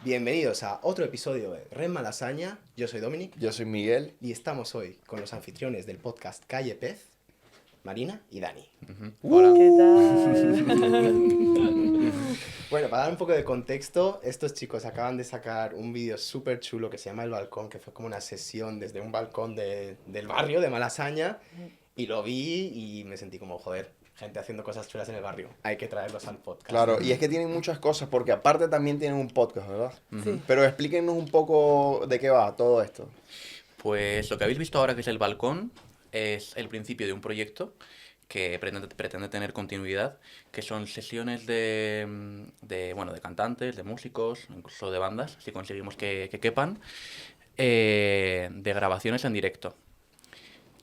Bienvenidos a otro episodio de Red Malasaña. Yo soy Dominic. Yo soy Miguel. Y estamos hoy con los anfitriones del podcast Calle Pez, Marina y Dani. Hola. ¿Qué tal? Bueno, para dar un poco de contexto, estos chicos acaban de sacar un vídeo súper chulo que se llama El Balcón, que fue como una sesión desde un balcón del barrio de Malasaña, y lo vi y me sentí como, joder, gente haciendo cosas chulas en el barrio. Hay que traerlos al podcast. Claro, y es que tienen muchas cosas, porque aparte también tienen un podcast, ¿verdad? Sí. Pero explíquenos un poco de qué va todo esto. Pues lo que habéis visto ahora, que es el balcón, es el principio de un proyecto que pretende tener continuidad, que son sesiones de cantantes, de músicos, incluso de bandas, si conseguimos que quepan, de grabaciones en directo,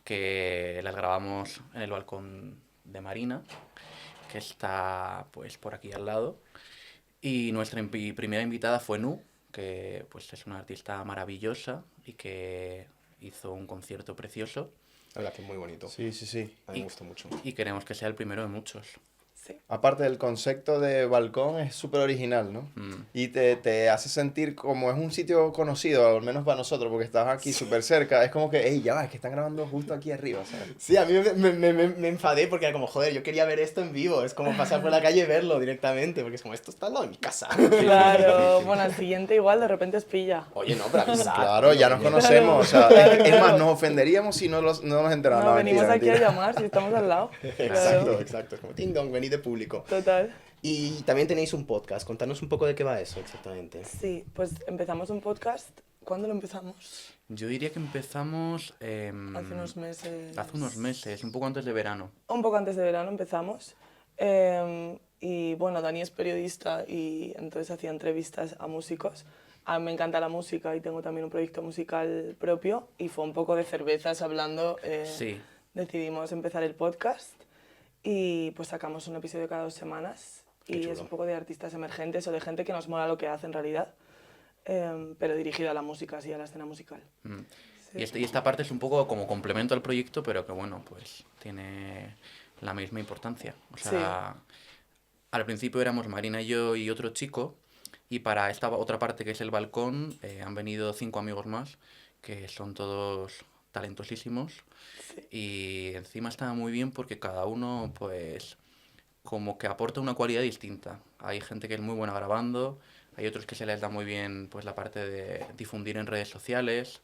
que las grabamos en el balcón de Marina, que está pues por aquí al lado, y nuestra primera invitada fue Nu, que pues es una artista maravillosa y que hizo un concierto precioso. La verdad que es muy bonito. Sí, sí, sí. A mí me gustó mucho. Y queremos que sea el primero de muchos. Sí. Aparte del concepto de balcón es súper original, ¿no? Y te hace sentir como es un sitio conocido, al menos para nosotros, porque estás aquí súper cerca. Es como que, hey, ya va, es que están grabando justo aquí arriba, ¿sabes? Sí, a mí me enfadé porque era como, joder, yo quería ver esto en vivo. Es como pasar por la calle y verlo directamente, porque es como, esto está al lado de mi casa. Claro, bueno, al siguiente igual de repente os pilla. Oye, no, pero avisad. Claro, ya nos Oye, conocemos. Claro, O sea, es claro. más, nos ofenderíamos si no nos enteramos. No, No, venimos mentira, aquí a mentira. llamar si estamos al lado. Exacto, Claro. exacto. Es como, ting dong, venid de público. Total. Y también tenéis un podcast. Contanos un poco de qué va eso exactamente. Sí, pues empezamos un podcast. ¿Cuándo lo empezamos? Yo diría que empezamos... Hace unos meses. Hace unos meses, un poco antes de verano. Un poco antes de verano empezamos. Y bueno, Dani es periodista y entonces hacía entrevistas a músicos. A mí me encanta la música y tengo también un proyecto musical propio y fue un poco de cervezas hablando. Sí. Decidimos empezar el podcast y pues sacamos un episodio cada 2 semanas. Qué Y chulo. es un poco de artistas emergentes o de gente que nos mola lo que hace en realidad, pero dirigido a la música, sí, a la escena musical. Sí. Y esta parte es un poco como complemento al proyecto, pero que bueno, pues tiene la misma importancia. O sea, al principio éramos Marina y yo y otro chico, y para esta otra parte que es el balcón han venido 5 amigos más, que son todos talentosísimos, y encima está muy bien porque cada uno pues como que aporta una cualidad distinta. Hay gente que es muy buena grabando, hay otros que se les da muy bien pues la parte de difundir en redes sociales,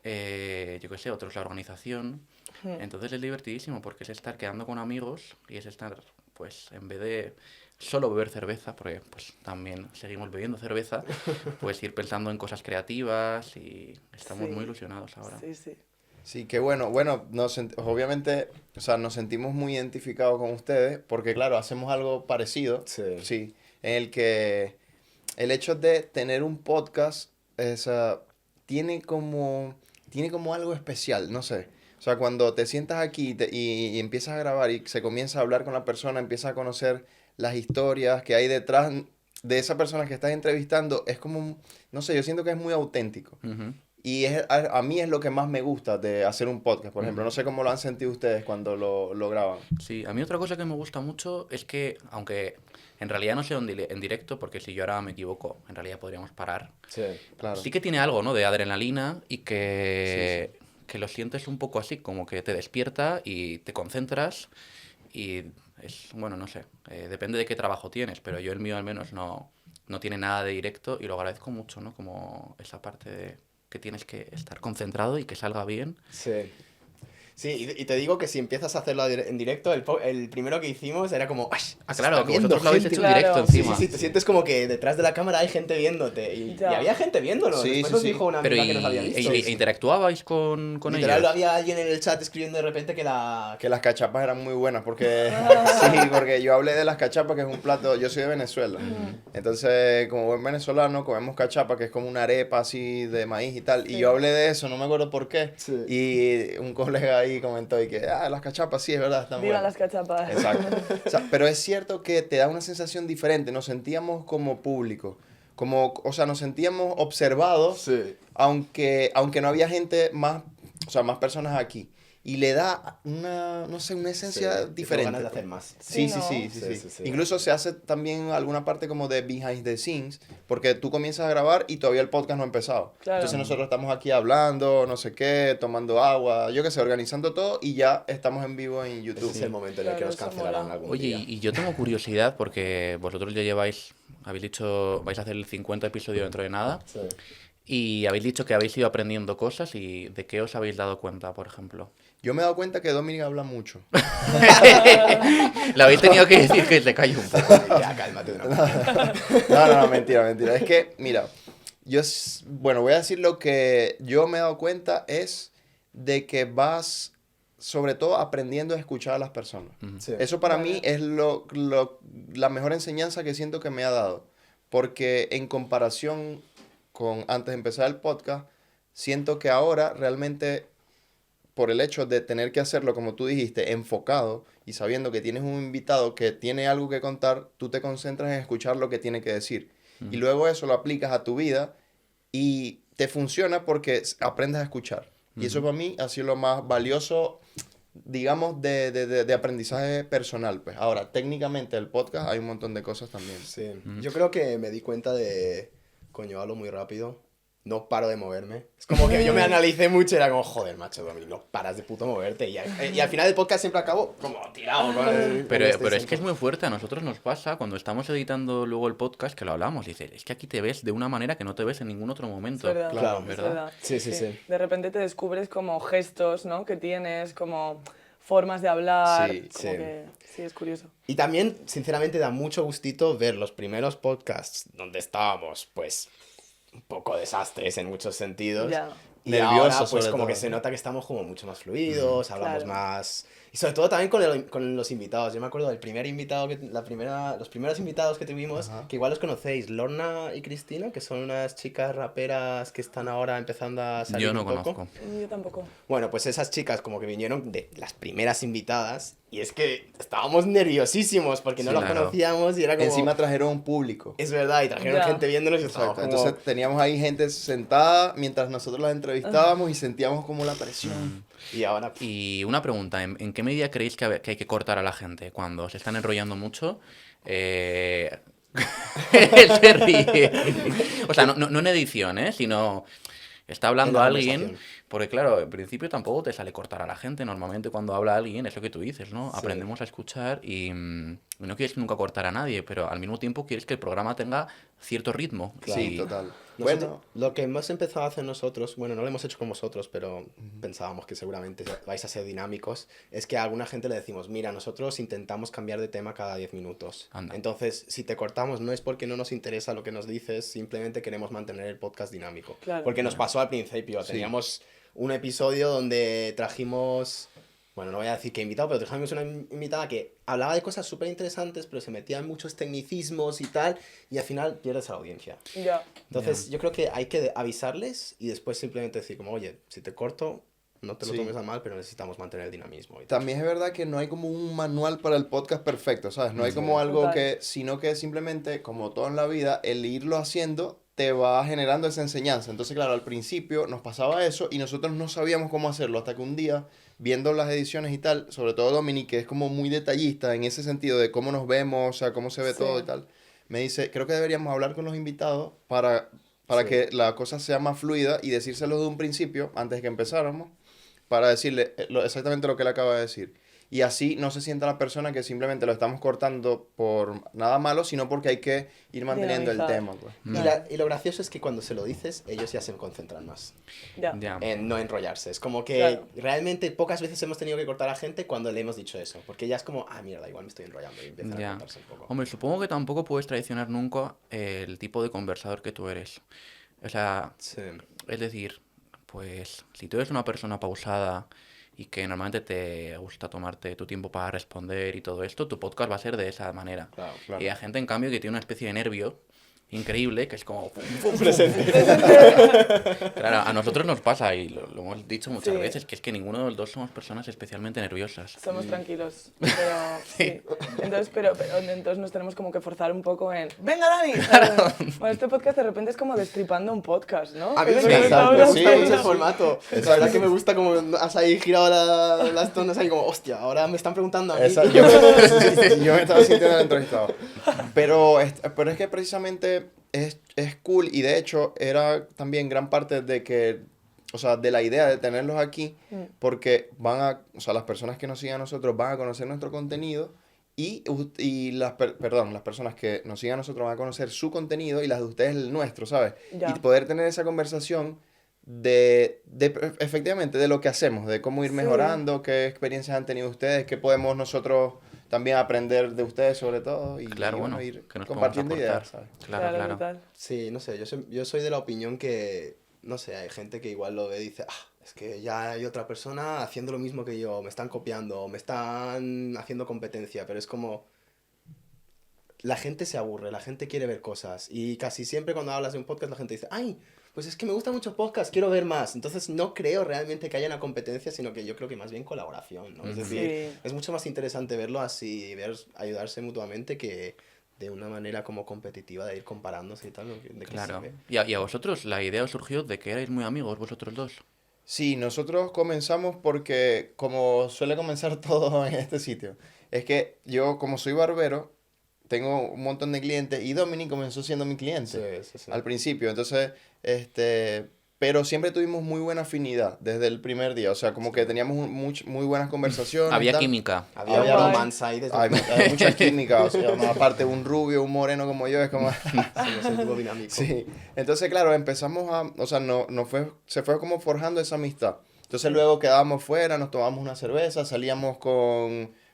yo qué sé, otros la organización. Entonces es divertidísimo porque es estar quedando con amigos y es estar, pues en vez de solo beber cerveza, porque pues también seguimos bebiendo cerveza, pues ir pensando en cosas creativas y estamos Sí. muy ilusionados ahora. Sí, sí. Sí, qué bueno. Bueno, obviamente, o sea, nos sentimos muy identificados con ustedes porque, claro, hacemos algo parecido. Sí. En el que el hecho de tener un podcast tiene como algo especial, no sé. O sea, cuando te sientas aquí y empiezas a grabar y se comienza a hablar con la persona, empiezas a conocer las historias que hay detrás de esa persona que estás entrevistando, es como, no sé, yo siento que es muy auténtico. Ujú. Y a mí es lo que más me gusta de hacer un podcast, por ejemplo. No sé cómo lo han sentido ustedes cuando lo graban. Sí, a mí otra cosa que me gusta mucho es que, aunque en realidad no sea en directo, porque si yo ahora me equivoco, en realidad podríamos parar, Sí. Claro. sí que tiene algo, ¿no? De adrenalina y que lo sientes un poco así, como que te despierta y te concentras y es, bueno, no sé, depende de qué trabajo tienes, pero yo el mío al menos no tiene nada de directo y lo agradezco mucho, ¿no? Como esa parte de que tienes que estar concentrado y que salga bien. Sí. Sí, y te digo que si empiezas a hacerlo en directo, el primero que hicimos era como... ¡ay! Ah, se claro, está que viendo vosotros lo habéis gente! hecho en directo Claro. Sí, encima. sí, sí, te sientes como que detrás de la cámara hay gente viéndote. Y Ya. había gente viéndonos. Sí, Después sí, nos sí. dijo una Pero amiga que nos había visto. ¿e interactuabais con Literal, ellos? había alguien en el chat escribiendo de repente que la... Que las cachapas eran muy buenas porque sí, porque yo hablé de las cachapas, que es un plato, yo soy de Venezuela. Entonces, como buen venezolano, comemos cachapa, que es como una arepa así de maíz y tal. Y Sí. yo hablé de eso, no me acuerdo por qué. Sí. Y un colega ahí comentó y que, las cachapas sí, es verdad, están Vivan buenas. las cachapas. Exacto. O sea, pero es cierto que te da una sensación diferente, nos sentíamos como público, o sea, nos sentíamos observados, Sí. aunque no había gente más, o sea, más personas aquí. Y le da una, no sé, una esencia Sí, diferente. tengo ganas de hacer más. Sí, Sí, sí, ¿no? sí, sí, Sí, sí. sí, sí. Incluso se hace también alguna parte como de behind the scenes, porque tú comienzas a grabar y todavía el podcast no ha empezado. Claro. Entonces nosotros estamos aquí hablando, no sé qué, tomando agua, yo qué sé, organizando todo y ya estamos en vivo en Ese YouTube. es el momento en el que Claro, nos eso cancelarán mola. algún Oye, día. y yo tengo curiosidad porque vosotros ya habéis dicho, vais a hacer el 50 episodio dentro de nada, Sí. y habéis dicho que habéis ido aprendiendo cosas y ¿de qué os habéis dado cuenta, por ejemplo? Yo me he dado cuenta que Dominic habla mucho. Le habéis tenido que decir que se calle un poco. Ya, cálmate de una vez. No, mentira. Es que, mira, bueno, voy a decir lo que yo me he dado cuenta es de que vas, sobre todo, aprendiendo a escuchar a las personas. Sí. Eso para Vale. mí es la mejor enseñanza que siento que me ha dado. Porque en comparación con antes de empezar el podcast, siento que ahora realmente, por el hecho de tener que hacerlo, como tú dijiste, enfocado y sabiendo que tienes un invitado que tiene algo que contar, tú te concentras en escuchar lo que tiene que decir. Y luego eso lo aplicas a tu vida y te funciona porque aprendes a escuchar. Y eso para mí ha sido lo más valioso, digamos, de aprendizaje personal. Pues ahora, técnicamente el podcast hay un montón de cosas también. Sí. Yo creo que me di cuenta de... Coño, hablo muy rápido. No paro de moverme. Es como que yo me analicé mucho y era como, joder, macho, Domi, no paras de puto moverte. Y al final del podcast siempre acabo como tirado. Pero es que es muy fuerte, a nosotros nos pasa cuando estamos editando luego el podcast que lo hablamos, dices, es que aquí te ves de una manera que no te ves en ningún otro Es momento. verdad, Claro, es ¿verdad? verdad. Sí, sí, sí. De repente te descubres como gestos, ¿no? Que tienes, como formas de hablar. Sí, como sí. que sí, es curioso. Y también, sinceramente, da mucho gustito ver los primeros podcasts donde estábamos, pues, un poco desastres en muchos sentidos. Ya. Y Nerviosos, ahora, pues, sobre como todo. que se nota que estamos como mucho más fluidos, hablamos Claro. más... Y sobre todo también con los invitados. Yo me acuerdo del primer invitado, los primeros invitados que tuvimos, Ajá. que igual los conocéis, Lorna y Cristina, que son unas chicas raperas que están ahora empezando a salir Yo no un poco. conozco. Yo tampoco. Bueno, pues esas chicas como que vinieron de las primeras invitadas y es que estábamos nerviosísimos porque no Sí, los claro. conocíamos y era como... Encima trajeron un público. Es verdad, y trajeron Ya. gente viéndonos y estábamos Exacto. como... Entonces teníamos ahí gente sentada mientras nosotros las entrevistábamos y sentíamos como la presión. Y ahora... Y una pregunta, ¿en qué medida creéis que hay que cortar a la gente? Cuando se están enrollando mucho, se ríe. O sea, no en edición, sino está hablando En la alguien, conversación. porque claro, en principio tampoco te sale cortar a la gente. Normalmente cuando habla alguien es lo que tú dices, ¿no? Sí. Aprendemos a escuchar y no quieres nunca cortar a nadie, pero al mismo tiempo quieres que el programa tenga cierto ritmo. Sí, Y- total. Nosotros- Bueno, lo que hemos empezado a hacer nosotros, bueno, no lo hemos hecho con vosotros, pero pensábamos que seguramente vais a ser dinámicos, es que a alguna gente le decimos, mira, nosotros intentamos cambiar de tema cada 10 minutos. Anda. Entonces, si te cortamos, no es porque no nos interesa lo que nos dices, simplemente queremos mantener el podcast dinámico. Claro. Porque nos pasó al principio, Sí. teníamos un episodio donde trajimos... Bueno, no voy a decir que invitado, pero trajimos una invitada que hablaba de cosas súper interesantes, pero se metía en muchos tecnicismos y tal, y al final pierdes a la audiencia. Ya. Entonces, yo creo que hay que avisarles y después simplemente decir como, oye, si te corto, no te lo Sí. tomes a mal, pero necesitamos mantener el dinamismo. Y tal. también es verdad que no hay como un manual para el podcast perfecto, ¿sabes? No hay Sí. como algo Total. que, sino que simplemente, como todo en la vida, el irlo haciendo te va generando esa enseñanza. Entonces, claro, al principio nos pasaba eso y nosotros no sabíamos cómo hacerlo hasta que un día, viendo las ediciones y tal, sobre todo Dominic, que es como muy detallista en ese sentido de cómo nos vemos, o sea, cómo se ve Sí. todo y tal, me dice, creo que deberíamos hablar con los invitados para Sí. que la cosa sea más fluida y decírselo de un principio, antes de que empezáramos, para decirle exactamente lo que él acaba de decir. y así no se sienta la persona que simplemente lo estamos cortando por nada malo, sino porque hay que ir manteniendo el Dinamizar. tema, pues. Y lo gracioso es que cuando se lo dices, ellos ya se concentran más Ya. Ya. en no enrollarse. Es como que Claro. realmente pocas veces hemos tenido que cortar a gente cuando le hemos dicho eso, porque ya es como, ah, mierda, igual me estoy enrollando y empiezan a Ya. cortarse un poco. Hombre, supongo que tampoco puedes traicionar nunca el tipo de conversador que tú eres. O sea, Sí. es decir, pues si tú eres una persona pausada y que normalmente te gusta tomarte tu tiempo para responder y todo esto, tu podcast va a ser de esa manera. Claro, claro. Y hay gente, en cambio, que tiene una especie de nervio increíble, que es como... Claro, a nosotros nos pasa, y lo hemos dicho muchas Sí. veces, que es que ninguno de los dos somos personas especialmente nerviosas. Somos tranquilos, pero sí. Entonces, pero entonces nos tenemos como que forzar un poco en ¡venga, Dani! Bueno, este podcast de repente es como destripando un podcast, ¿no? A mí me Es lo que gusta, estamos me gusta haciendo. mucho el formato. La verdad que me gusta como has ahí girado las tonas ahí como, hostia, ahora me están preguntando a mí. Esa- yo me estaba sintiendo el entrevistado. Pero es que precisamente es cool y de hecho era también gran parte de que, o sea, de la idea de tenerlos aquí, porque o sea, las personas que nos siguen a nosotros van a conocer nuestro contenido y las personas que nos siguen a nosotros van a conocer su contenido y las de ustedes el nuestro, ¿sabes? Ya. Y poder tener esa conversación efectivamente de lo que hacemos, de cómo ir Sí. mejorando, qué experiencias han tenido ustedes, qué podemos nosotros también aprender de ustedes sobre todo y, Claro, y bueno, ir que nos podemos compartiendo aportar. ideas, ¿sabes? Claro, claro. Total. Sí, no sé, yo soy de la opinión que, no sé, hay gente que igual lo ve y dice, ah, es que ya hay otra persona haciendo lo mismo que yo, me están copiando, me están haciendo competencia, pero es como, la gente se aburre, la gente quiere ver cosas y casi siempre cuando hablas de un podcast la gente dice, ay, pues es que me gusta mucho podcast, quiero ver más. Entonces no creo realmente que haya una competencia, sino que yo creo que más bien colaboración, ¿no? Es Ujú. decir, Sí. es mucho más interesante verlo así, ayudarse mutuamente que de una manera como competitiva de ir comparándose y tal. ¿De qué Claro. sirve? Y a vosotros la idea os surgió de que erais muy amigos vosotros dos. Sí, nosotros comenzamos porque, como suele comenzar todo en este sitio, es que yo, como soy barbero, tengo un montón de clientes y Dominic comenzó siendo mi cliente Sí. al principio. Entonces, pero siempre tuvimos muy buena afinidad desde el primer día. O sea, como que teníamos muy buenas conversaciones. Había tal. química. Había Guay. romance ahí desde Hay mucha química. O sea, no, aparte un rubio, un moreno como yo, es como... Somos un dúo dinámico. Sí, entonces claro, empezamos o sea, se fue como forjando esa amistad. Entonces luego quedábamos fuera, nos tomábamos una cerveza, salíamos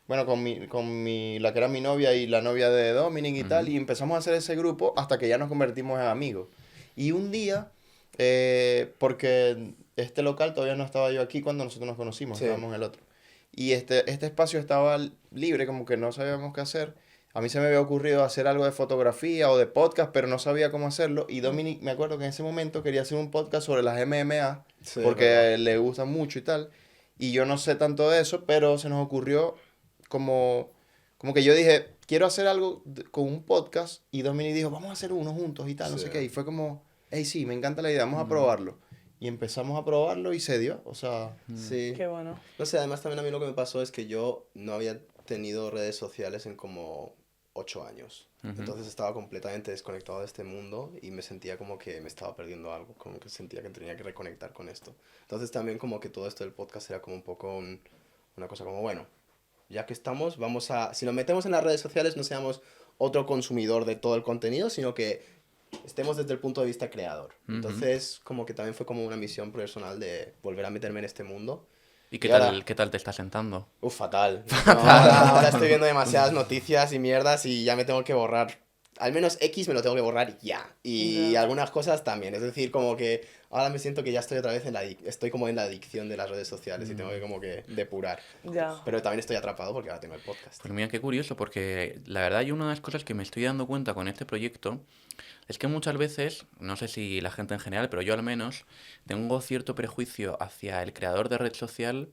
la que era mi novia y la novia de Dominic y tal, y empezamos a hacer ese grupo hasta que ya nos convertimos en amigos. Y un día, porque este local todavía no estaba yo aquí cuando nosotros nos conocimos, Sí. estábamos en el otro. Y este espacio estaba libre, como que no sabíamos qué hacer. A mí se me había ocurrido hacer algo de fotografía o de podcast, pero no sabía cómo hacerlo. Y Dominic, me acuerdo que en ese momento quería hacer un podcast sobre las MMA, Sí, porque verdad. le gusta mucho y tal. Y yo no sé tanto de eso, pero se nos ocurrió como que yo dije, quiero hacer algo con un podcast. Y Dominic dijo, vamos a hacer uno juntos y tal, no Sí. sé qué. Y fue como, hey, sí, me encanta la idea, vamos a probarlo. Y empezamos a probarlo y se dio. O sea, Sí. Qué bueno. No sé, además también a mí lo que me pasó es que yo no había tenido redes sociales en como 8 años. Entonces estaba completamente desconectado de este mundo y me sentía como que me estaba perdiendo algo, como que sentía que tenía que reconectar con esto. Entonces también como que todo esto del podcast era como un poco una cosa como, bueno, ya que estamos, si nos metemos en las redes sociales no seamos otro consumidor de todo el contenido, sino que estemos desde el punto de vista creador. Entonces como que también fue como una misión personal de volver a meterme en este mundo. ¿Y Y ahora- qué tal te está sentando? Fatal. No, ahora estoy viendo demasiadas noticias y mierdas y ya me tengo que borrar. Al menos X me lo tengo que borrar ya. Y Ya. algunas cosas también. Es decir, como que ahora me siento que ya estoy otra vez estoy como en la adicción de las redes sociales y tengo que como que depurar. Ya. Pero también estoy atrapado porque ahora tengo el podcast. Pues mira, qué curioso, porque la verdad hay una de las cosas que me estoy dando cuenta con este proyecto es que muchas veces, no sé si la gente en general, pero yo al menos, tengo cierto prejuicio hacia el creador de red social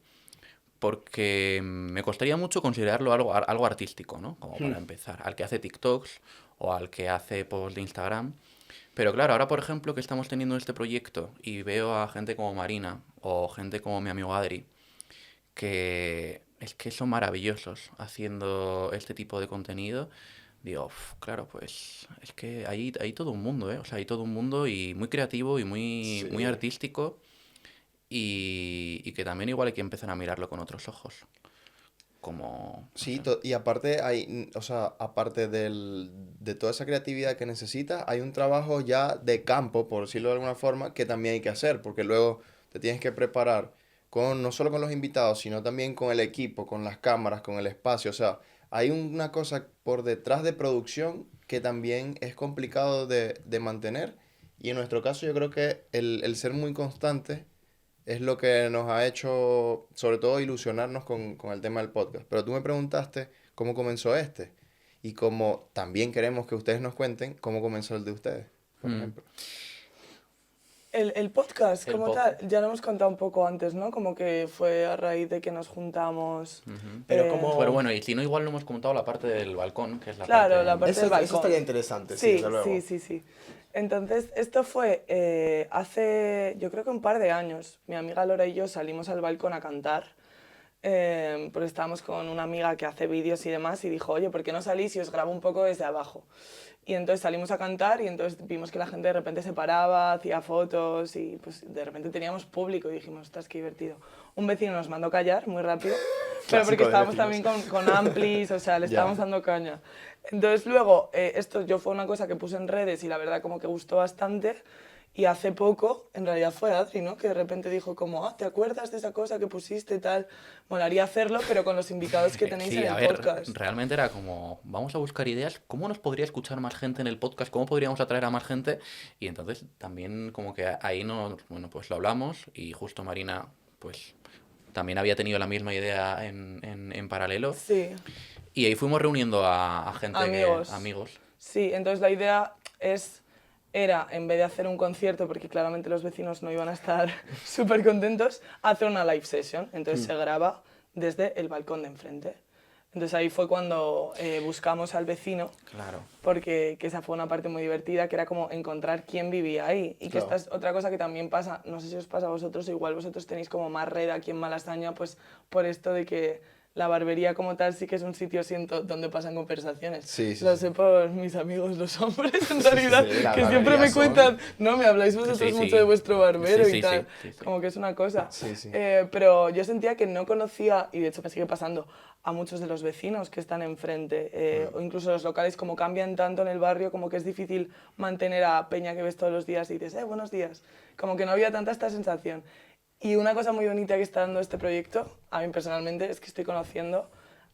porque me costaría mucho considerarlo algo artístico, ¿no? Como para empezar, al que hace TikToks o al que hace posts de Instagram. Pero claro, ahora por ejemplo que estamos teniendo este proyecto y veo a gente como Marina o gente como mi amigo Adri, que es que son maravillosos haciendo este tipo de contenido, digo, "Uf, claro, pues es que hay todo un mundo, ¿eh? O sea, hay todo un mundo y muy creativo y muy Sí. artístico y que también igual hay que empezar a mirarlo con otros ojos. como... Sí, y aparte hay, o sea, aparte de toda esa creatividad que necesitas, hay un trabajo ya de campo, por decirlo de alguna forma, que también hay que hacer, porque luego te tienes que preparar con, no solo con los invitados, sino también con el equipo, con las cámaras, con el espacio, o sea, hay una cosa por detrás de producción que también es complicado de mantener, y en nuestro caso yo creo que el ser muy constante es lo que nos ha hecho, sobre todo, ilusionarnos con el tema del podcast. Pero tú me preguntaste cómo comenzó este. Y como también queremos que ustedes nos cuenten cómo comenzó el de ustedes, por Mm. ejemplo. El podcast El como tal, ya lo hemos contado un poco antes, ¿no? Como que fue a raíz de que nos juntamos. Ujú. Pero como... Pero bueno, y si no, igual no hemos contado la parte del balcón, que es la Claro, parte... la parte del balcón. Eso estaría interesante, sí, Sí, desde luego. sí, sí, sí. Entonces, esto fue hace, yo creo que un par de años. Mi amiga Lora y yo salimos al balcón a cantar. Pues estábamos con una amiga que hace vídeos y demás y dijo, oye, ¿por qué no salís y os grabo un poco desde abajo? Y entonces salimos a cantar y entonces vimos que la gente de repente se paraba, hacía fotos y pues de repente teníamos público y dijimos, ostras, qué divertido. Un vecino nos mandó callar muy rápido, pero Clásico porque de estábamos vecinos. también con amplis, o sea, le estábamos dando caña. Entonces luego, esto yo fue una cosa que puse en redes y la verdad como que gustó bastante. Y hace poco, en realidad fue Adri, ¿no? Que de repente dijo como, ¿te acuerdas de esa cosa que pusiste y tal? Molaría hacerlo, pero con los invitados que tenéis Sí, en a el ver, podcast. realmente era como, vamos a buscar ideas, ¿cómo nos podría escuchar más gente en el podcast? ¿Cómo podríamos atraer a más gente? Y entonces también como que ahí nos, bueno, pues lo hablamos y justo Marina, pues también había tenido la misma idea en paralelo Sí, y ahí fuimos reuniendo a gente amigos. amigos. Sí, entonces la idea era, en vez de hacer un concierto, porque claramente los vecinos no iban a estar súper contentos, hacer una live session. Entonces se graba desde el balcón de enfrente. Entonces ahí fue cuando buscamos al vecino, Claro. porque que esa fue una parte muy divertida, que era como encontrar quién vivía ahí. Y que Claro. esta es otra cosa que también pasa, no sé si os pasa a vosotros, igual vosotros tenéis como más red aquí en Malasaña, pues por esto de que la barbería como tal sí que es un sitio, siento, donde pasan conversaciones. Sí, sí, Lo sí. sé por mis amigos los hombres, en realidad, sí, las que siempre me barberías son- cuentan, no, me habláis vosotros Sí, sí. mucho de vuestro barbero Sí, sí, y tal, sí, sí, sí. como que es una cosa. Sí, sí. Pero yo sentía que no conocía, y de hecho me sigue pasando, a muchos de los vecinos que están enfrente, o incluso los locales, como cambian tanto en el barrio, como que es difícil mantener a Peña que ves todos los días y dices, buenos días. Como que no había tanta esta sensación. Y una cosa muy bonita que está dando este proyecto, a mí personalmente, es que estoy conociendo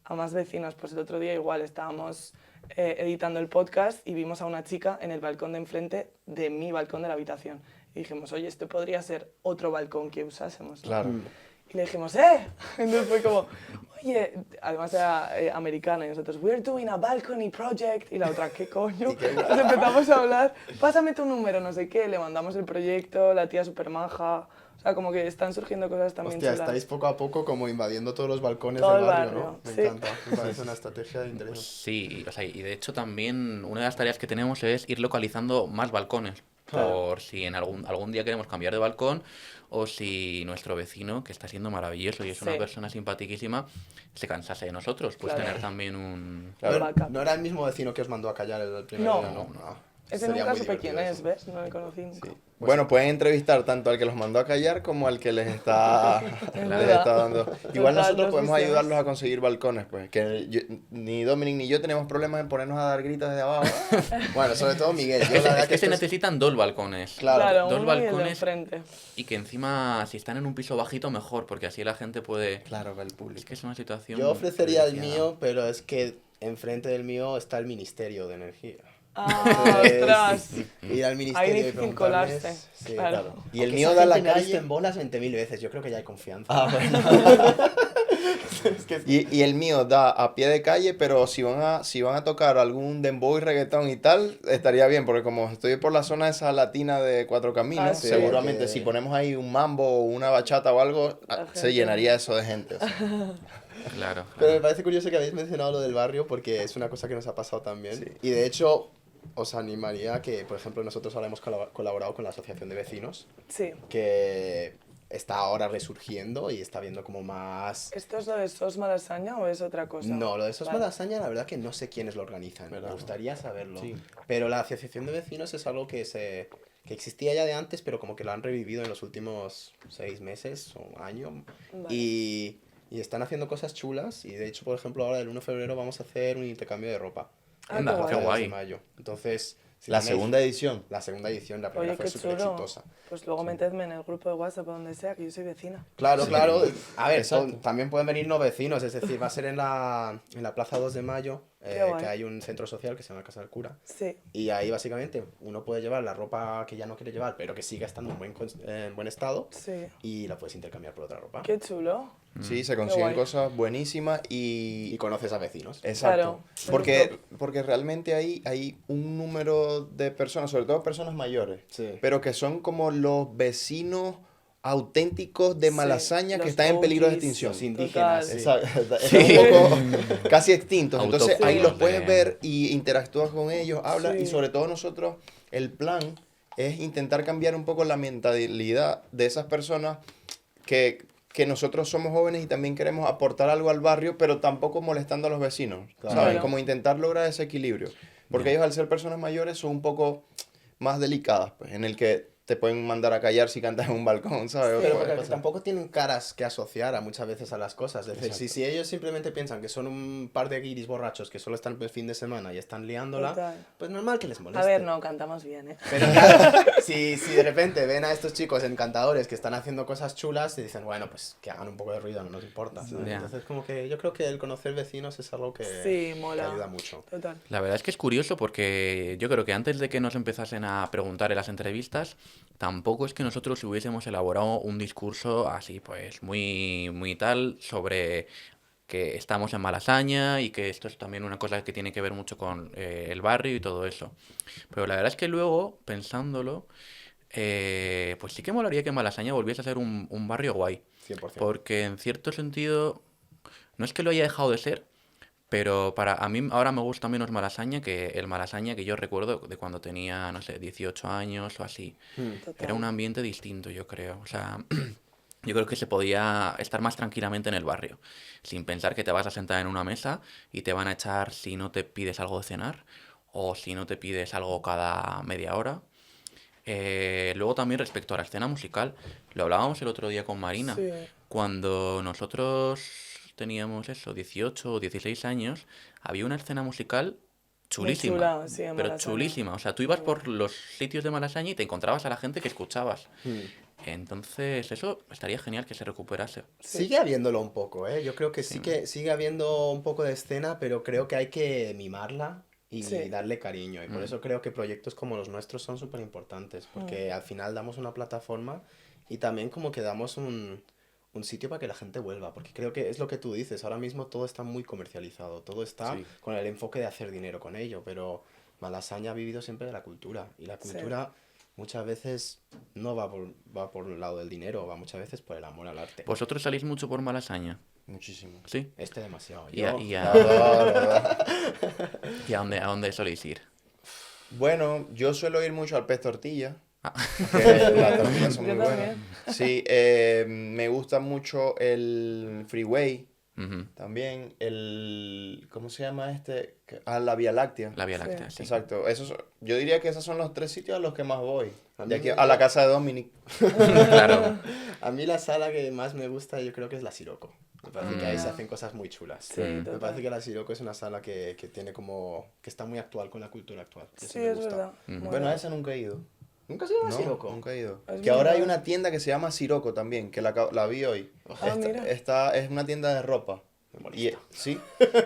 a más vecinos. Pues el otro día igual estábamos editando el podcast y vimos a una chica en el balcón de enfrente de mi balcón de la habitación. Y dijimos, oye, esto podría ser otro balcón que usásemos, ¿no? Claro. Y le dijimos, Entonces fue como, oye, además era americana y nosotros, we're doing a balcony project. Y la otra, ¿qué coño? Entonces empezamos a hablar, pásame tu número, no sé qué, le mandamos el proyecto, la tía súper maja. O sea, como que están surgiendo cosas también Hostia, chulas. estáis poco a poco como invadiendo todos los balcones Todo del el barrio, barrio, ¿no? Me sí. encanta, me parece una estrategia interesante. Sí, o sea, y de hecho también una de las tareas que tenemos es ir localizando más balcones. Por si en algún día queremos cambiar de balcón o si nuestro vecino, que está siendo maravilloso y es una Sí. persona simpaticísima, se cansase de nosotros, pues Claro. tener también un... Claro. No, Backup. no era el mismo vecino que os mandó a callar el primer No. día, ¿no? Ese Sería nunca muy supe quién divertido es, eso. ¿ves? No le conocí nunca. Sí. Bueno, pueden entrevistar tanto al que los mandó a callar como al que les está, Es les verdad. está dando. Igual Total, nosotros dos podemos visiones. ayudarlos a conseguir balcones, pues. Que ni Dominic ni yo tenemos problemas en ponernos a dar gritos desde abajo. Bueno, sobre todo Miguel. Yo, Es la que, verdad es que se esto es- necesitan dos balcones. Claro, dos uno y el de balcones enfrente. y que encima si están en un piso bajito mejor, porque así la gente puede... Claro, el Es público. que es una situación... Yo ofrecería el privilegiada. mío, pero es que enfrente del mío está el Ministerio de Energía. Ah, ostras. Ir al ministerio Ahí y difícil preguntarles- colarse. Sí, Claro. claro. Y el Aunque mío esa da la gente me ha visto calle. en bolas 20.000 veces. Yo creo que ya hay confianza. Ah, bueno. Es que- Y el mío da a pie de calle, pero si van a tocar algún dembow y reggaetón y tal, estaría bien, porque como estoy por la zona esa latina de Cuatro Caminos, Ah, sí. seguramente que- si ponemos ahí un mambo o una bachata o algo, La se gente- llenaría eso de gente. O sea. Claro, Pero me claro. parece curioso que habéis mencionado lo del barrio porque es una cosa que nos ha pasado también. Y de hecho, os animaría que, por ejemplo, nosotros ahora hemos colaborado con la Asociación de Vecinos, Sí. que está ahora resurgiendo y está viendo como más... ¿Esto es lo de SOS Malasaña o es otra cosa? No, lo de SOS Vale. Malasaña, la verdad que no sé quiénes lo organizan. Me gustaría saberlo. Pero la Asociación de Vecinos es algo que existía ya de antes, pero como que lo han revivido en los últimos 6 meses o un año. Vale. Y y están haciendo cosas chulas. Y de hecho, por ejemplo, ahora el 1 de febrero vamos a hacer un intercambio de ropa. Ah, En qué la guay. Plaza de 2 de Guay. mayo. Entonces, si La tenéis- segunda edición. La segunda edición, la primera Oye, fue qué súper chulo. exitosa. Pues luego metedme en el grupo de WhatsApp o donde sea, que yo soy vecina. Claro, claro. A ver, Exacto. también pueden venir no vecinos, es decir, va a ser en la Plaza 2 de Mayo, Qué guay. que hay un centro social que se llama Casa del Cura. Sí. Y ahí básicamente uno puede llevar la ropa que ya no quiere llevar, pero que siga estando en buen estado, Sí. y la puedes intercambiar por otra ropa. Qué chulo. Sí, se consiguen guay. cosas buenísimas Y conoces a vecinos. Exacto. Claro, Porque realmente hay un número de personas, sobre todo personas mayores, Sí. pero que son como los vecinos auténticos de Sí, Malasaña que los están en peligro de OGs, extinción. Los indígenas, Total. sí. Exacto. Están un poco casi extintos. Entonces ahí los Autóctonos puedes de- ver y interactúas con ellos, hablas. Sí. Y sobre todo nosotros, el plan es intentar cambiar un poco la mentalidad de esas personas que nosotros somos jóvenes y también queremos aportar algo al barrio, pero tampoco molestando a los vecinos, Claro. ¿sabes? Claro. Como intentar lograr ese equilibrio. Porque ellos, al ser personas mayores, son un poco más delicadas, pues, en el que te pueden mandar a callar si cantas en un balcón, ¿sabes? Pero Puede porque pasar. tampoco tienen caras que asociar a muchas veces a las cosas. Es decir, si ellos simplemente piensan que son un par de guiris borrachos que solo están el fin de semana y están liándola, Total. pues normal que les moleste. A ver, no, cantamos bien, ¿eh? Pero claro, si de repente ven a estos chicos encantadores que están haciendo cosas chulas y dicen, bueno, pues que hagan un poco de ruido, no nos importa. ¿sabes? Ya. Entonces, como que yo creo que el conocer vecinos es algo que, Sí, que mola. ayuda mucho. Total. La verdad es que es curioso porque yo creo que antes de que nos empezasen a preguntar en las entrevistas, tampoco es que nosotros hubiésemos elaborado un discurso así, pues muy, muy tal, sobre que estamos en Malasaña y que esto es también una cosa que tiene que ver mucho con el barrio y todo eso. Pero la verdad es que luego, pensándolo, pues sí que molaría que Malasaña volviese a ser un barrio guay. 100%. Porque en cierto sentido, no es que lo haya dejado de ser, pero a mí ahora me gusta menos Malasaña que el Malasaña que yo recuerdo de cuando tenía, no sé, 18 años o así. Total. Era un ambiente distinto, yo creo. O sea, yo creo que se podía estar más tranquilamente en el barrio, sin pensar que te vas a sentar en una mesa y te van a echar si no te pides algo de cenar o si no te pides algo cada media hora. Luego también respecto a la escena musical, lo hablábamos el otro día con Marina. Sí. Cuando nosotros teníamos eso, 18 o 16 años, había una escena musical chulísima. chula, sí, en pero Malasaña. chulísima. O sea, tú ibas por los sitios de Malasaña y te encontrabas a la gente que escuchabas. Entonces, eso estaría genial que se recuperase. Sigue habiéndolo un poco, ¿eh? Yo creo que sí que sigue habiendo un poco de escena, pero creo que hay que mimarla y Sí. darle cariño. Y por eso creo que proyectos como los nuestros son súper importantes, porque al final damos una plataforma y también como que damos un sitio para que la gente vuelva, porque creo que es lo que tú dices, ahora mismo todo está muy comercializado, todo está Sí. con el enfoque de hacer dinero con ello, pero Malasaña ha vivido siempre de la cultura, y la Sí. cultura muchas veces no va por el lado del dinero, va muchas veces por el amor al arte. ¿Vosotros salís mucho por Malasaña? Muchísimo. Sí. Este demasiado. ¿Y a, Yo- y a- No, no. y a dónde soléis ir? Bueno, yo suelo ir mucho al pez tortilla. Ah. Que las tortillas son Yo muy buenas. también. Sí, me gusta mucho el Freeway Ujú. también. ¿Cómo se llama este? La Vía Láctea. La Vía Láctea, sí. Exacto. Yo diría que esos son los 3 sitios a los que más voy. A De mí aquí me- a la casa de Dominic. Claro. A mí la sala que más me gusta yo creo que es la Siroco. Me parece que ahí se Ah. hacen cosas muy chulas. Sí, Me total. parece que la Siroco es una sala que tiene como... que está muy actual con la cultura actual. Eso Sí, me es gusta. verdad. Ujú. Bueno, a esa nunca he ido. ¿Nunca has ido a la No, Siroco? nunca he ido. Es Que ahora hay verdad. una tienda que se llama Siroco también, que la vi hoy. Ah, mira. Es una tienda de ropa. Me Y, molesta. sí,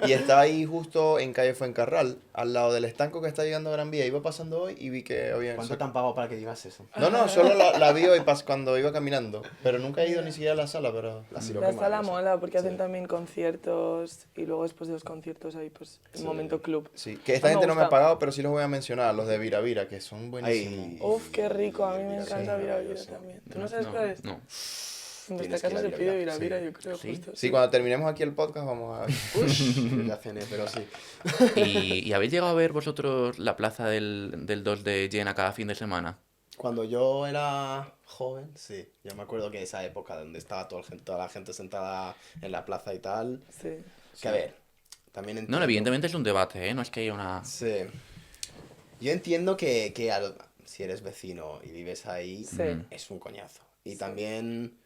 y está ahí justo en calle Fuencarral, al lado del estanco que está llegando a Gran Vía. Iba pasando hoy y vi que había... ¿Cuánto te han pagado para que digas eso? No, solo la vi hoy cuando iba caminando. Pero nunca he ido ni siquiera a la sala, pero... La Siroco La es sala maravillosa. mola porque hacen Sí. también conciertos y luego después de los conciertos hay pues el Sí. momento club. Sí, que esta Ah, me gente no me ha gusta. pagado, pero sí los voy a mencionar, los de Vira Vira, que son buenísimos. Ay. Uf, qué rico, a mí me Sí, encanta Vira Vira maravilloso. también. ¿Tú no sabes cuál es? No. En Tienes nuestra que casa ir se a pide Vira Vira Vira, Vira, yo creo, ¿Sí? justo. Sí, cuando terminemos aquí el podcast vamos a... Yo ya cené, pero sí. ¿Y habéis llegado a ver vosotros la plaza del 2 de Jena cada fin de semana? Cuando yo era joven, sí. Yo me acuerdo que esa época donde estaba toda la gente sentada en la plaza y tal. Sí. Que a ver, también No, entiendo... evidentemente es un debate, ¿eh? No es que haya una... Sí. Yo entiendo que si eres vecino y vives ahí, Sí. es un coñazo. Y también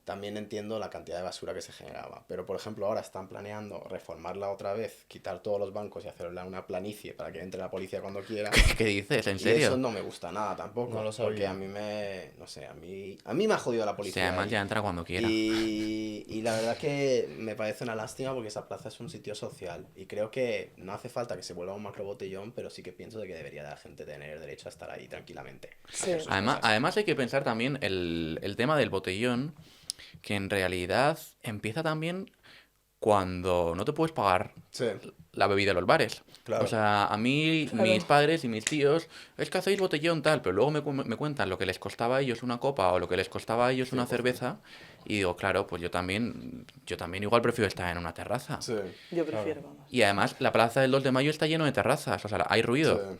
también entiendo la cantidad de basura que se generaba. Pero, por ejemplo, ahora están planeando reformarla otra vez, quitar todos los bancos y hacerla una planicie para que entre la policía cuando quiera. ¿Qué dices? ¿En Y serio? eso no me gusta nada tampoco. No lo sabía. Porque a mí me... No sé, a mí me ha jodido la Sí, policía además ahí. ya entra cuando quiera. Y la verdad que me parece una lástima porque esa plaza es un sitio social. Y creo que no hace falta que se vuelva un macro botellón, pero sí que pienso de que debería de la gente tener derecho a estar ahí tranquilamente. a Sí. hacer sus Además, cosas. además hay que pensar también el tema del botellón, que en realidad empieza también cuando no te puedes pagar Sí, la bebida en los bares. claro. O sea, a mí, Claro. mis padres y mis tíos, es que hacéis botellón tal, pero luego me cuentan lo que les costaba a ellos una copa o lo que les costaba a ellos una 100%. cerveza, y digo, claro, pues yo también igual prefiero estar en una terraza. Sí, Yo prefiero, vamos. Y además, la plaza del 2 de mayo está lleno de terrazas, o sea, hay sí. ruido.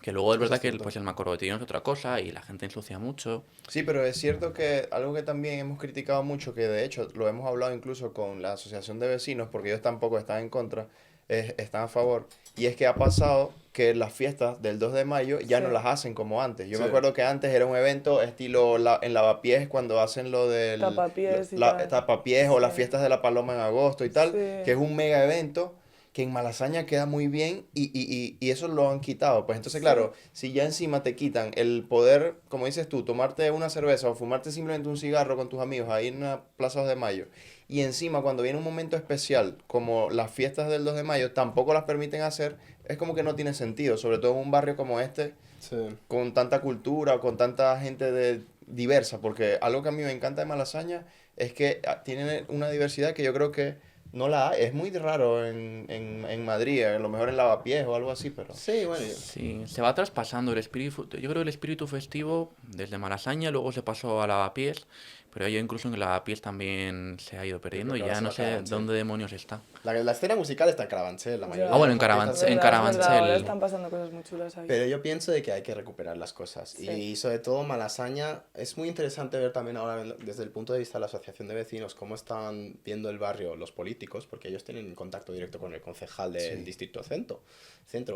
Que luego es Eso verdad es que cierto. pues el macrobotellón es otra cosa y la gente ensucia mucho. Sí, pero es cierto que algo que también hemos criticado mucho, que de hecho lo hemos hablado incluso con la Asociación de Vecinos, porque ellos tampoco están en contra, están a favor, y es que ha pasado que las fiestas del 2 de mayo ya no Sí. las hacen como antes. Yo me Sí. acuerdo que antes era un evento estilo en Lavapiés, cuando hacen lo del Tapapiés y tal. tapapiés o las Sí. fiestas de la Paloma en agosto y tal, Sí. que es un mega evento que en Malasaña queda muy bien y eso lo han quitado. Pues entonces, Sí. claro, si ya encima te quitan el poder, como dices tú, tomarte una cerveza o fumarte simplemente un cigarro con tus amigos ahí en una Plaza 2 de Mayo, y encima cuando viene un momento especial como las fiestas del 2 de mayo tampoco las permiten hacer, es como que no tiene sentido, sobre todo en un barrio como este, Sí. con tanta cultura, con tanta gente diversa, porque algo que a mí me encanta de Malasaña es que tienen una diversidad que yo creo que no la hay. Es muy raro en Madrid, a lo mejor en Lavapiés o algo así, pero... Sí, bueno, Sí, se va traspasando el espíritu. Yo creo que el espíritu festivo desde Malasaña luego se pasó a Lavapiés, pero yo incluso en Lavapiés también se ha ido perdiendo y que ahora ya se no va a sé Carabanchel. dónde demonios está. la escena musical está en Carabanchel, la mayoría Ah, bueno, de en las Carabanchel- fiestas en Verdad, es verdad, ahora Carabanchel. están pasando cosas muy chulas ahí. Pero yo pienso de que hay que recuperar las cosas. Sí. Y sobre todo Malasaña, es muy interesante ver también ahora desde el punto de vista de la asociación de vecinos cómo están viendo el barrio los políticos, porque ellos tienen contacto directo con el concejal del distrito centro.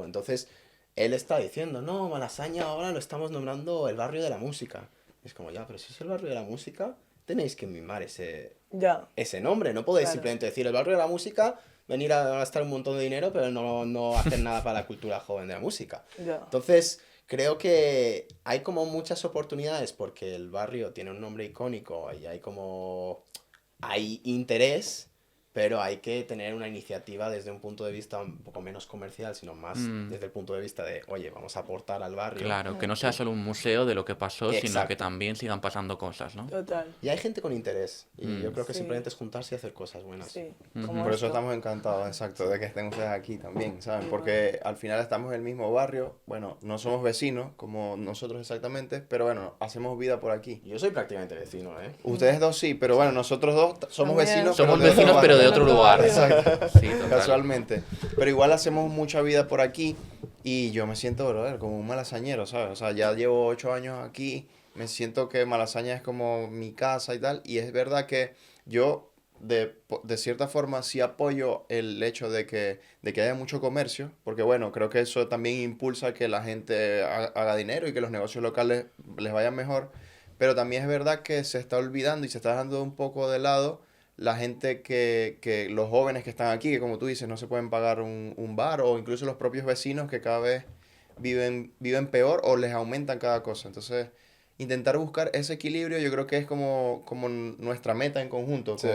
Entonces, él está diciendo, no, Malasaña ahora lo estamos nombrando el barrio de la música. Es como, ya, pero si es el barrio de la música, tenéis que mimar Ya, ese nombre. No podéis Claro. simplemente decir el barrio de la música, venir a gastar un montón de dinero, pero no hacer nada para la cultura joven de la música. ya. Entonces, creo que hay como muchas oportunidades porque el barrio tiene un nombre icónico y hay interés, pero hay que tener una iniciativa desde un punto de vista un poco menos comercial, sino más Mm. desde el punto de vista de, oye, vamos a aportar al barrio. Claro, que no sea solo un museo de lo que pasó, sino que Exacto. también sigan pasando cosas, ¿no? Total. Y hay gente con interés. Y yo creo que Sí. simplemente es juntarse y hacer cosas buenas. Sí. Ujú. Como Por eso esto. estamos encantados, exacto, de que estén ustedes aquí también, ¿saben? Igual. Porque al final estamos en el mismo barrio, bueno, no somos vecinos como nosotros exactamente, pero bueno, hacemos vida por aquí. Yo soy prácticamente vecino, ¿eh? Ustedes dos sí, pero bueno, nosotros dos somos También. vecinos, Somos pero de otro vecinos, pero de barrio. otro Otro lugar. barrio. Exacto, Sí, total. casualmente. Pero igual hacemos mucha vida por aquí y yo me siento, brother, como un malasañero, ¿sabes? O sea, ya llevo 8 años aquí, me siento que Malasaña es como mi casa y tal, y es verdad que yo de cierta forma sí apoyo el hecho de que haya mucho comercio, porque bueno, creo que eso también impulsa que la gente haga dinero y que los negocios locales les vayan mejor, pero también es verdad que se está olvidando y se está dejando un poco de lado la gente que los jóvenes que están aquí, que como tú dices, no se pueden pagar un bar, o incluso los propios vecinos que cada vez viven peor o les aumentan cada cosa. Entonces, intentar buscar ese equilibrio yo creo que es como nuestra meta en conjunto, Sí.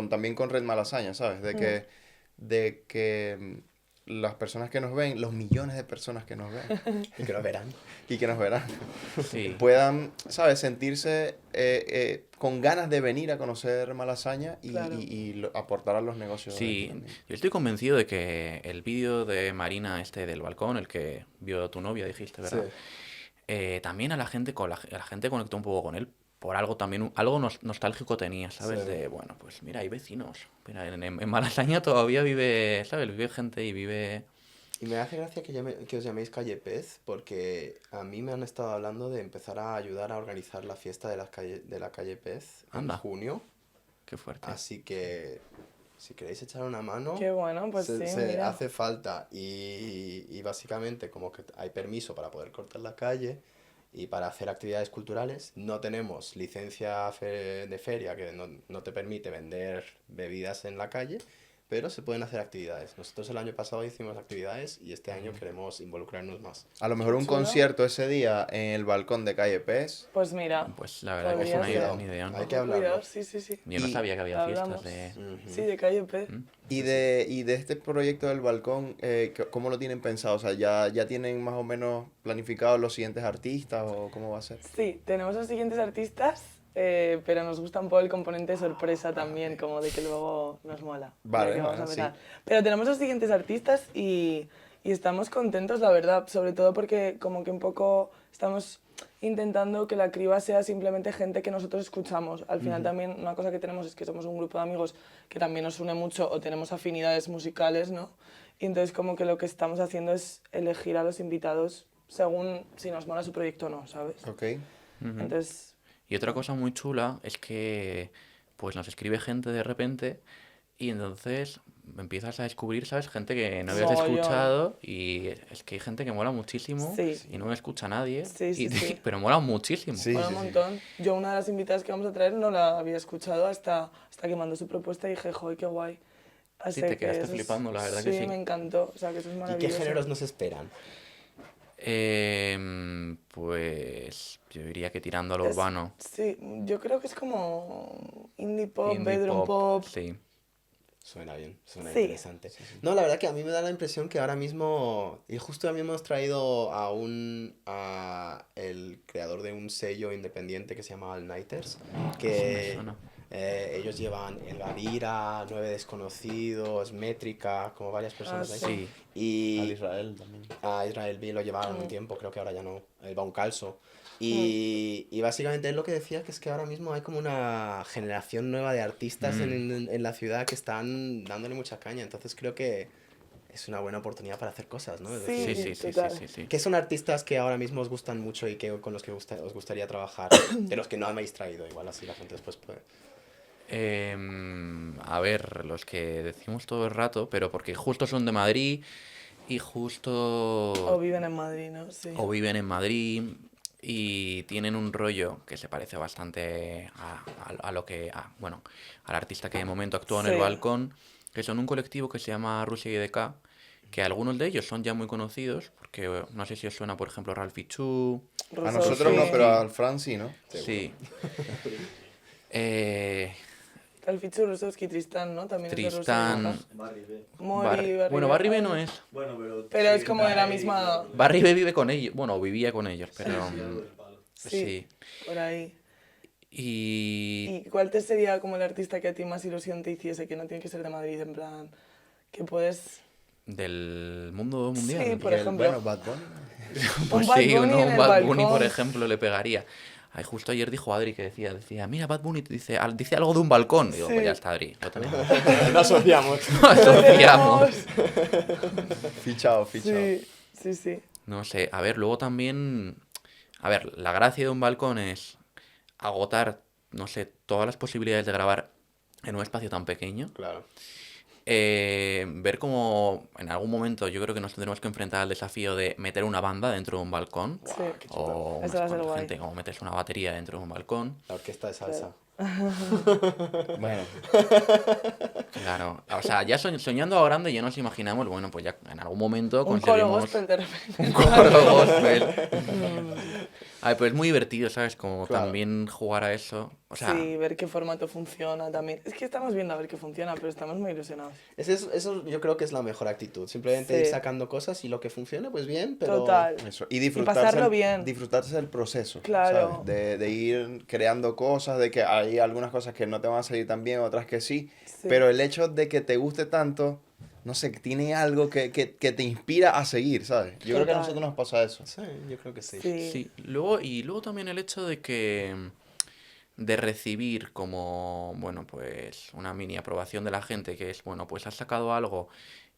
también con Red Malasaña, ¿sabes? De que las personas que nos ven, los millones de personas que nos ven Y que lo verán. y que nos verán, Sí. puedan, ¿sabes? Sentirse con ganas de venir a conocer Malasaña Claro. y aportar a los negocios. de aquí Sí, también. yo estoy convencido de que el vídeo de Marina del balcón, el que vio tu novia, dijiste, ¿verdad? También a la gente conectó un poco con él. Por algo también, algo nostálgico tenía, ¿sabes? Sí. De, bueno, pues mira, hay vecinos. Mira, en Malasaña todavía vive, ¿sabes? Vive gente y vive... Y me hace gracia que os llaméis Calle Pez, porque a mí me han estado hablando de empezar a ayudar a organizar la fiesta de la calle Pez en Anda. junio. Qué fuerte. Así que si queréis echar una mano, Qué bueno, pues sí, se mira. hace falta. Y básicamente como que hay permiso para poder cortar la calle y para hacer actividades culturales. No tenemos licencia de feria que no te permite vender bebidas en la calle, pero se pueden hacer actividades. Nosotros el año pasado hicimos actividades y este año queremos involucrarnos más. A lo mejor un Chulo. concierto ese día en el balcón de Calle Pez. Pues mira, Pues la verdad que es podría una idea, ser. un ideón. Hay que Ojo, hablarlo. cuidado, sí, sí, sí. Yo no Y sabía que había fiestas Hablamos. de... Ujú. Sí, de Calle P. Y de este proyecto del balcón, ¿cómo lo tienen pensado? O sea, ¿ya tienen más o menos planificados los siguientes artistas o cómo va a ser? Sí, tenemos los siguientes artistas, pero nos gusta un poco el componente de sorpresa también, como de que luego nos mola. Vale, de que vamos a bueno, sí. empezar. Pero tenemos los siguientes artistas y estamos contentos, la verdad, sobre todo porque como que un poco estamos intentando que la criba sea simplemente gente que nosotros escuchamos. Al final también una cosa que tenemos es que somos un grupo de amigos que también nos une mucho o tenemos afinidades musicales, ¿no? Y entonces como que lo que estamos haciendo es elegir a los invitados según si nos mola su proyecto o no, ¿sabes? Ok. Entonces, Y otra cosa muy chula es que pues nos escribe gente de repente y entonces empiezas a descubrir, ¿sabes? Gente que no habías Mogollón. escuchado y es que hay gente que mola muchísimo Sí. y no me escucha nadie, Sí, sí, sí. pero mola muchísimo. Sí, mola un montón. Yo una de las invitadas que vamos a traer no la había escuchado hasta que mandó su propuesta y dije, joder, qué guay. Así te que quedaste eso es- flipando, la verdad que sí. me encantó. O sea, que eso es ¿Y qué maravilloso. géneros nos esperan? Pues yo diría que tirando a lo Es- urbano. Sí, yo creo que es como indie pop, Indie bedroom pop. Sí. Suena bien, suena Sí. interesante. No, la verdad que a mí me da la impresión que ahora mismo, y justo a mí hemos traído a el creador de un sello independiente que se llama All Nighters, que suena. ellos llevan El Gavira, Nueve Desconocidos, Métrica, como varias personas Ah, ahí. Sí. Y Al Israel también. a Israel B lo llevaron un tiempo, creo que ahora ya no, el Bauncalso. Y básicamente es lo que decía, que es que ahora mismo hay como una generación nueva de artistas en la ciudad que están dándole mucha caña, entonces creo que es una buena oportunidad para hacer cosas, ¿no? Es Sí. decir, Sí, sí, sí, sí, total. sí, sí. ¿qué son artistas que ahora mismo os gustan mucho y que, con los que os gustaría trabajar? De los que no habéis traído, igual así la gente después puede... A ver, los que decimos todo el rato, pero porque justo son de Madrid y justo O viven en Madrid, ¿no? Sí. o viven en Madrid y tienen un rollo que se parece bastante a lo que, bueno, al artista que de momento actúa en el Sí. balcón, que son un colectivo que se llama Rusia IDK, que algunos de ellos son ya muy conocidos, porque no sé si os suena, por ejemplo, Ralphie Chu, A nosotros no, sí. pero al Fran sí, ¿no? sí. Eh, El Fichu, Rusowski, Tristán, ¿no? También es de Tristan, Rusia. Barry B. Mori, Barry bueno, B. Barry B Ay, no es. Bueno, Pero es sí, como de la Barry, misma- Barry B vive con ellos, bueno, vivía con ellos, pero sí, algo del palo. Sí, sí. por ahí. Y ¿Y cuál te sería como el artista que a ti más ilusión te hiciese, que no tiene que ser de Madrid, en plan, que puedes... del mundo mundial. Sí, por Y el- ejemplo. Bueno, Bad Bunny. Pues Bad sí, Bunny ¿no? en Un el Bad Bunny, por balcón. ejemplo, le pegaría. Ay, justo ayer dijo Adri que decía, mira, Bad Bunny dice algo de un balcón. Digo, Sí. pues ya está, Adri, lo tenemos. no asociamos. Asociamos. Fichado, fichado. Sí, sí, sí. No sé, a ver, luego también, a ver, la gracia de un balcón es agotar, no sé, todas las posibilidades de grabar en un espacio tan pequeño. Claro. Ver cómo en algún momento yo creo que nos tendremos que enfrentar al desafío de meter una banda dentro de un balcón. Sí. O Eso va a ser cuánta guay. gente, como metes una batería dentro de un balcón. La orquesta de salsa. Bueno, Claro, o sea, ya soñando a grande ya nos imaginamos, bueno, pues ya en algún momento Un coro conseguimos gospel de repente. un coro gospel. A ver, pues es muy divertido, ¿sabes? Como Claro. también jugar a eso. O sea, Sí, ver qué formato funciona también. Es que estamos viendo a ver qué funciona, pero estamos muy ilusionados. Eso yo creo que es la mejor actitud. Simplemente Sí. ir sacando cosas y lo que funcione, pues bien, pero... Total. eso. Y disfrutarse, pasarlo bien. disfrutarse del proceso. Claro. ¿sabes? De ir creando cosas, de que hay algunas cosas que no te van a salir tan bien, otras que sí. Sí. Pero el hecho de que te guste tanto, no sé, tiene algo que te inspira a seguir, ¿sabes? Yo creo que a Total. nosotros nos pasa eso. Sí, yo creo que sí. Sí. sí. Luego también el hecho de recibir como, bueno, pues una mini aprobación de la gente, que es, bueno, pues has sacado algo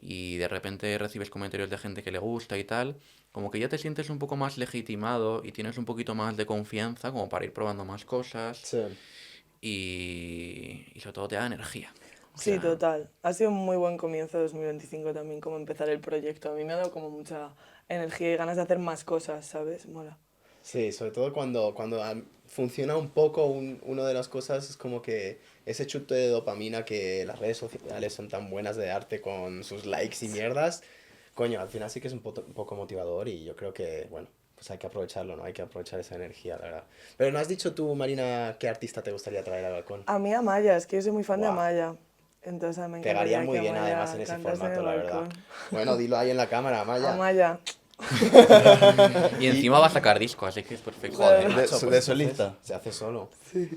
y de repente recibes comentarios de gente que le gusta y tal, como que ya te sientes un poco más legitimado y tienes un poquito más de confianza como para ir probando más cosas Sí. y sobre todo te da energía. O Sí, sea, total. Ha sido un muy buen comienzo de 2025 también, como empezar el proyecto. A mí me ha dado como mucha energía y ganas de hacer más cosas, ¿sabes? Mola. Sí, sobre todo cuando funciona un poco, una de las cosas es como que ese chute de dopamina que las redes sociales son tan buenas de arte con sus likes y mierdas, coño, al final sí que es un poco motivador y yo creo que, bueno, pues hay que aprovecharlo, ¿no? Hay que aprovechar esa energía, la verdad. Pero ¿no has dicho tú, Marina, qué artista te gustaría traer al balcón? A mí Amaya, es que yo soy muy fan de Guau. Amaya. Entonces me Pegaría encantaría muy que bien Amaya además en ese cantase formato, el la verdad. balcón. Bueno, dilo ahí en la cámara, Amaya. Amaya. Y encima va a sacar disco, así que es perfecto. Joder, De- macho, de pues solista. entonces se hace solo.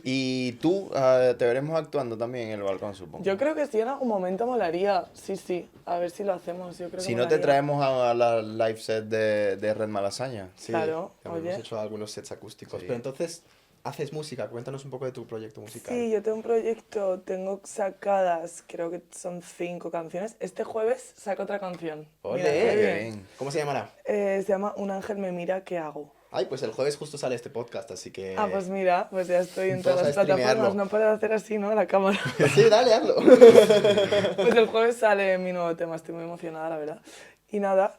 Y tú, te veremos actuando también en el balcón, supongo. Yo creo que sí, en algún momento molaría. Sí, sí. A ver si lo hacemos. Yo creo que Si no, te molaría. traemos a la live set de Red Malasaña. Sí, Claro, hemos oye. hecho algunos sets acústicos. Sí. Pero entonces, haces música, cuéntanos un poco de tu proyecto musical. Sí, yo tengo un proyecto, tengo sacadas, creo que son 5 canciones. Este jueves saco otra canción. ¡Ole! Mira, qué Qué bien. bien. ¿Cómo se llamará? Se llama Un ángel me mira, ¿qué hago? Ay, pues el jueves justo sale este podcast, así que... Ah, pues mira, pues ya estoy en todas Vamos a las plataformas, streamearlo. no puedo hacer así, ¿no? La cámara. Sí, dale, hazlo. Pues el jueves sale mi nuevo tema, estoy muy emocionada, la verdad. Y nada,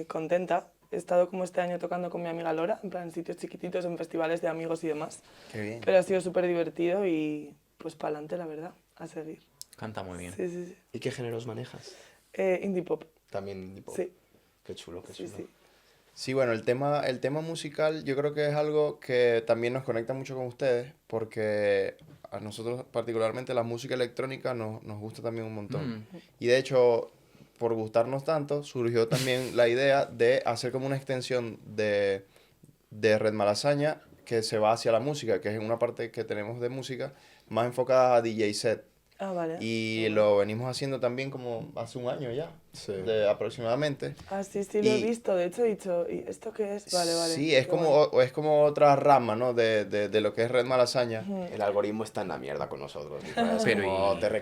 contenta. He estado como este año tocando con mi amiga Lora, en plan en sitios chiquititos, en festivales de amigos y demás. Qué bien. Pero ha sido súper divertido y pues para adelante, la verdad, a seguir. Canta muy bien. Sí, sí, sí. ¿Y qué géneros manejas? Indie pop, También tipo... sí, Qué chulo, qué sí, chulo. sí. Sí, bueno, el tema musical yo creo que es algo que también nos conecta mucho con ustedes, porque a nosotros particularmente la música electrónica nos gusta también un montón. Mm. Y de hecho, por gustarnos tanto, surgió también la idea de hacer como una extensión de Red Malasaña que se va hacia la música, que es una parte que tenemos de música más enfocada a DJ set. Ah, vale. Y lo venimos haciendo también como hace un año ya, Sí. aproximadamente. Ah, sí, sí, lo he Y- visto. De hecho, he dicho, ¿y esto qué es? Vale, vale. Sí, es qué como, guay. es como otra rama, ¿no? De lo que es Red Malasaña. El algoritmo está en la mierda con nosotros. ¿Verdad? Es Pero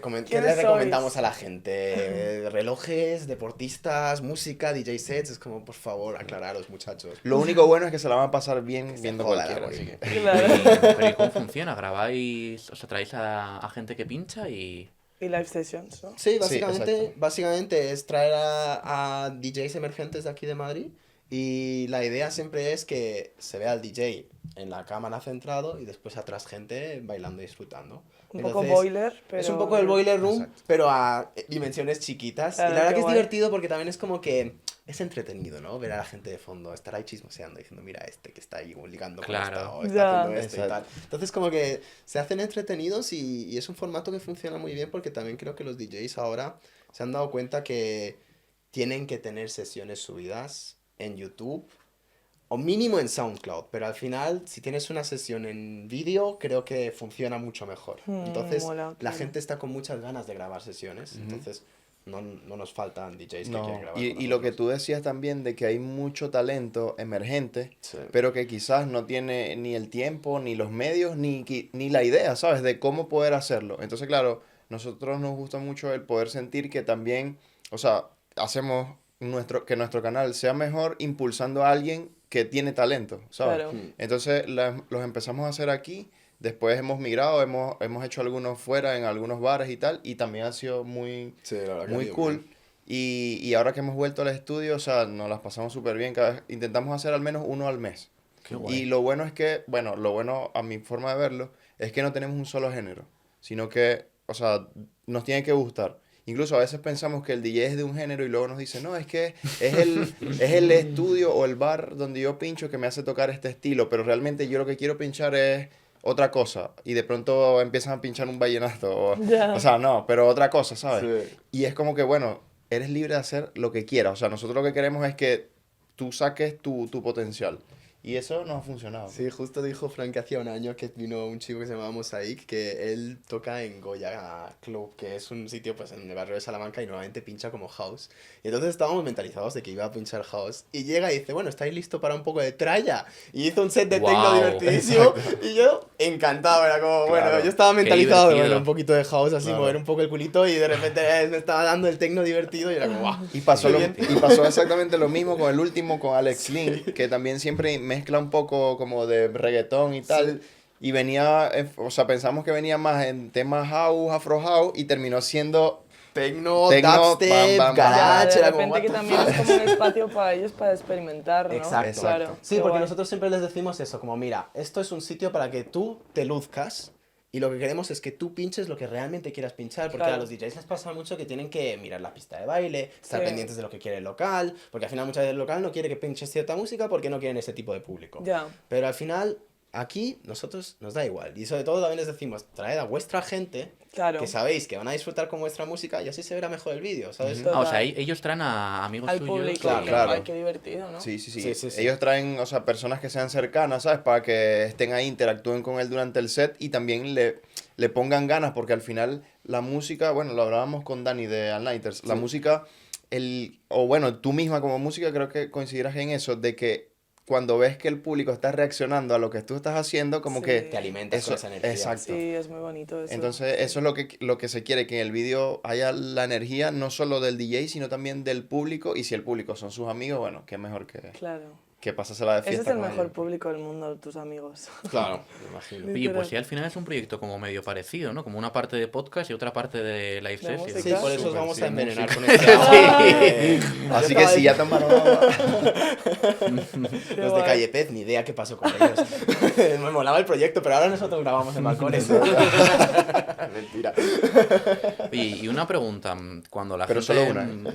como, y- ¿qué ¿Quiénes le recomendamos sois? a la gente? Relojes, deportististas, música, DJ sets. Es como, por favor, aclararos, muchachos. Lo único bueno es que se la van a pasar bien se viendo joda el cualquiera. Así algoritmo. que... Claro. Pero ¿y cómo funciona? ¿Grabáis, o sea, traéis a gente que pincha y... Y live sessions, ¿no? Sí, básicamente, exacto. básicamente es traer a DJs emergentes de aquí de Madrid y la idea siempre es que se vea al DJ en la cámara centrado y después atrás gente bailando y disfrutando. Un poco Entonces, boiler, pero... es un poco el boiler room, Exacto. pero a dimensiones chiquitas. Claro, y la verdad qué que es guay. divertido porque también es como que es entretenido, ¿no? Ver a la gente de fondo, estar ahí chismoseando, diciendo, mira este que está ahí ligando con Claro. esta, o está Ya. haciendo esto y tal. Exacto. Entonces como que se hacen entretenidos y es un formato que funciona muy bien porque también creo que los DJs ahora se han dado cuenta que tienen que tener sesiones subidas en YouTube o mínimo en SoundCloud, pero al final si tienes una sesión en vídeo creo que funciona mucho mejor. Entonces mola, la claro. gente está con muchas ganas de grabar sesiones, entonces no nos faltan DJs que No, quieren grabar con y lo que nosotros. tú decías también de que hay mucho talento emergente, Sí. pero que quizás no tiene ni el tiempo, ni los medios, ni la idea, ¿sabes? De cómo poder hacerlo. Entonces, claro, nosotros nos gusta mucho el poder sentir que también, o sea, hacemos que nuestro canal sea mejor impulsando a alguien que tiene talento, ¿sabes? Claro. Entonces los empezamos a hacer aquí, después hemos migrado, hemos hecho algunos fuera en algunos bares y tal, y también ha sido muy, Sí, la verdad que muy ha ido cool. bien. Y ahora que hemos vuelto al estudio, o sea, nos las pasamos súper bien. Intentamos hacer al menos uno al mes. Qué guay. Y lo bueno es que, bueno, lo bueno a mi forma de verlo, es que no tenemos un solo género, sino que, o sea, nos tiene que gustar. Incluso a veces pensamos que el DJ es de un género y luego nos dice, no, es que es el estudio o el bar donde yo pincho que me hace tocar este estilo, pero realmente yo lo que quiero pinchar es otra cosa. Y de pronto empiezan a pinchar un vallenato. Ya. O sea, no, pero otra cosa, ¿sabes? Sí. Y es como que, bueno, eres libre de hacer lo que quieras. O sea, nosotros lo que queremos es que tú saques tu potencial. Y eso nos ha funcionado. Sí, justo dijo Frank que hacía un año que vino un chico que se llamaba Mosaic, que él toca en Goya Club, que es un sitio pues en el barrio de Salamanca y normalmente pincha como house. Y entonces estábamos mentalizados de que iba a pinchar house. Y llega y dice, bueno, ¿estáis listos para un poco de tralla? Y hizo un set de techno Guau. divertidísimo. Y yo, encantado, era como, bueno, Claro. yo estaba Qué mentalizado de divertido. bueno, un poquito de house, así Claro. mover un poco el culito y de repente me estaba dando el techno divertido y era como, guau. Y pasó, qué bien. y pasó exactamente lo mismo con el último, con Alex Lin, que también siempre mezcla un poco como de reggaetón y tal. Sí. Y venía, o sea, pensamos que venía más en temas house, afro house, y terminó siendo Tecno, Tecno, dubstep, bam, bam, bam. garage, de era como, repente que what the también fuck. es como un espacio para ellos para experimentar, ¿no? Exacto. Claro, Sí, qué porque guay. nosotros siempre les decimos eso, como mira, esto es un sitio para que tú te luzcas y lo que queremos es que tú pinches lo que realmente quieras pinchar, porque Claro. a los DJs les pasa mucho que tienen que mirar la pista de baile, estar Sí. pendientes de lo que quiere el local, porque al final muchas veces el local no quiere que pinches cierta música porque no quieren ese tipo de público. Ya, Pero al final, aquí, nosotros nos da igual. Y sobre todo también les decimos, traed a vuestra gente, claro. que sabéis que van a disfrutar con vuestra música y así se verá mejor el vídeo, ¿sabes? Ujú. Ah, o sea, Total. ellos traen a amigos Al suyos. público, Claro, claro. Ay, qué divertido, ¿no? Sí, sí, sí, Sí, sí, sí. Ellos traen, o sea, personas que sean cercanas, ¿sabes? Para que estén ahí, interactúen con él durante el set y también le pongan ganas, porque al final la música, bueno, lo hablábamos con Dani de All Nighters, la Sí. música, o bueno, tú misma como música creo que coincidirás en eso, de que cuando ves que el público está reaccionando a lo que tú estás haciendo, como Sí. que Te alimentas con eso, esa energía. exacto. Sí, es muy bonito eso. Entonces, eso es lo que se quiere, que en el vídeo haya la energía no solo del DJ, sino también del público. Y si el público son sus amigos, bueno, qué mejor Claro. que pasársela de Ese fiesta es el con mejor ellos. público del mundo, tus amigos. Claro, me imagino. Oye, pues sí, al final es un proyecto como medio parecido, ¿no? Como una parte de podcast y otra parte de live session. música. Sí, por eso os Súper, vamos sí, a envenenar música. con este agua. Así que si ya tomaron agua. Qué Los de guay. Calle Pez, ni idea qué pasó con ellos. Me molaba el proyecto, pero ahora nosotros grabamos en balcones. Mentira. Y una pregunta, cuando la Pero gente... solo una,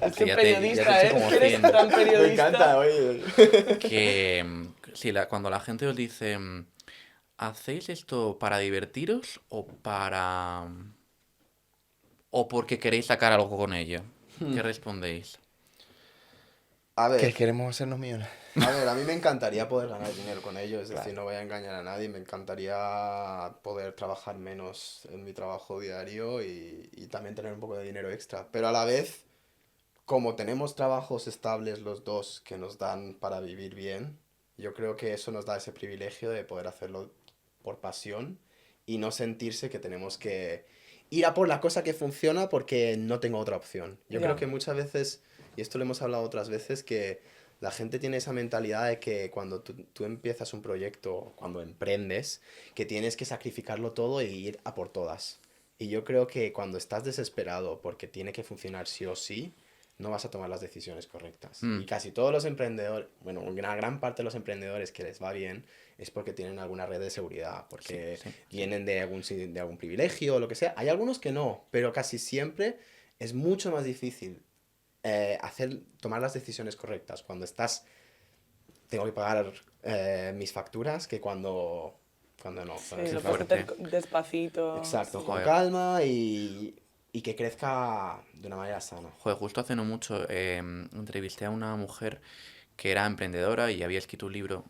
Es Sí, que ya periodista, te he dicho ¿eh? como Eres 100. tan Me periodista. encanta, oye. Que si cuando la gente os dice, ¿hacéis esto para divertiros o para... o porque queréis sacar algo con ello? ¿Qué respondéis? A Que ver, queremos hacernos millones. a mí me encantaría poder ganar dinero con ello, es decir, no voy a engañar a nadie, me encantaría poder trabajar menos en mi trabajo diario y también tener un poco de dinero extra, pero a la vez, como tenemos trabajos estables los dos que nos dan para vivir bien, yo creo que eso nos da ese privilegio de poder hacerlo por pasión y no sentirse que tenemos que ir a por la cosa que funciona porque no tengo otra opción. Yo Ya. creo que muchas veces, y esto lo hemos hablado otras veces, que la gente tiene esa mentalidad de que cuando tú empiezas un proyecto, cuando emprendes, que tienes que sacrificarlo todo e ir a por todas. Y yo creo que cuando estás desesperado porque tiene que funcionar sí o sí, no vas a tomar las decisiones correctas. Mm. Y casi todos los emprendedores, bueno, una gran parte de los emprendedores que les va bien es porque tienen alguna red de seguridad, porque Sí, sí. vienen de algún privilegio o lo que sea. Hay algunos que no, pero casi siempre es mucho más difícil tomar las decisiones correctas cuando tengo que pagar mis facturas que cuando no. Sí, ¿sabes? lo fuerte. puedes hacer despacito. Exacto, con Joder. calma y que crezca de una manera sana. Joder, justo hace no mucho entrevisté a una mujer que era emprendedora y había escrito un libro.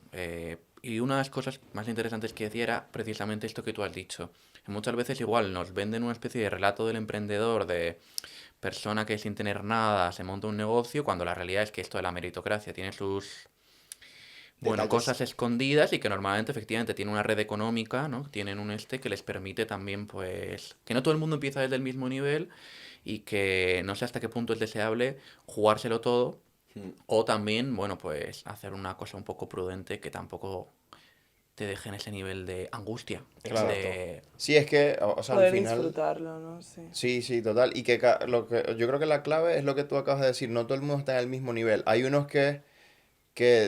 Y una de las cosas más interesantes que decía era precisamente esto que tú has dicho. Que muchas veces igual nos venden una especie de relato del emprendedor, de persona que sin tener nada se monta un negocio, cuando la realidad es que esto de la meritocracia tiene sus... Bueno, Detalles. cosas escondidas y que normalmente efectivamente tiene una red económica, ¿no? Tienen un que les permite también, pues, que no todo el mundo empieza desde el mismo nivel y que no sé hasta qué punto es deseable jugárselo todo o también, bueno, pues hacer una cosa un poco prudente que tampoco te deje en ese nivel de angustia. Claro. De... Sí, es que, o sea, Poder al final... disfrutarlo, ¿no? Sí. Sí, sí, total. Y que yo creo que la clave es lo que tú acabas de decir. No todo el mundo está en el mismo nivel. Hay unos que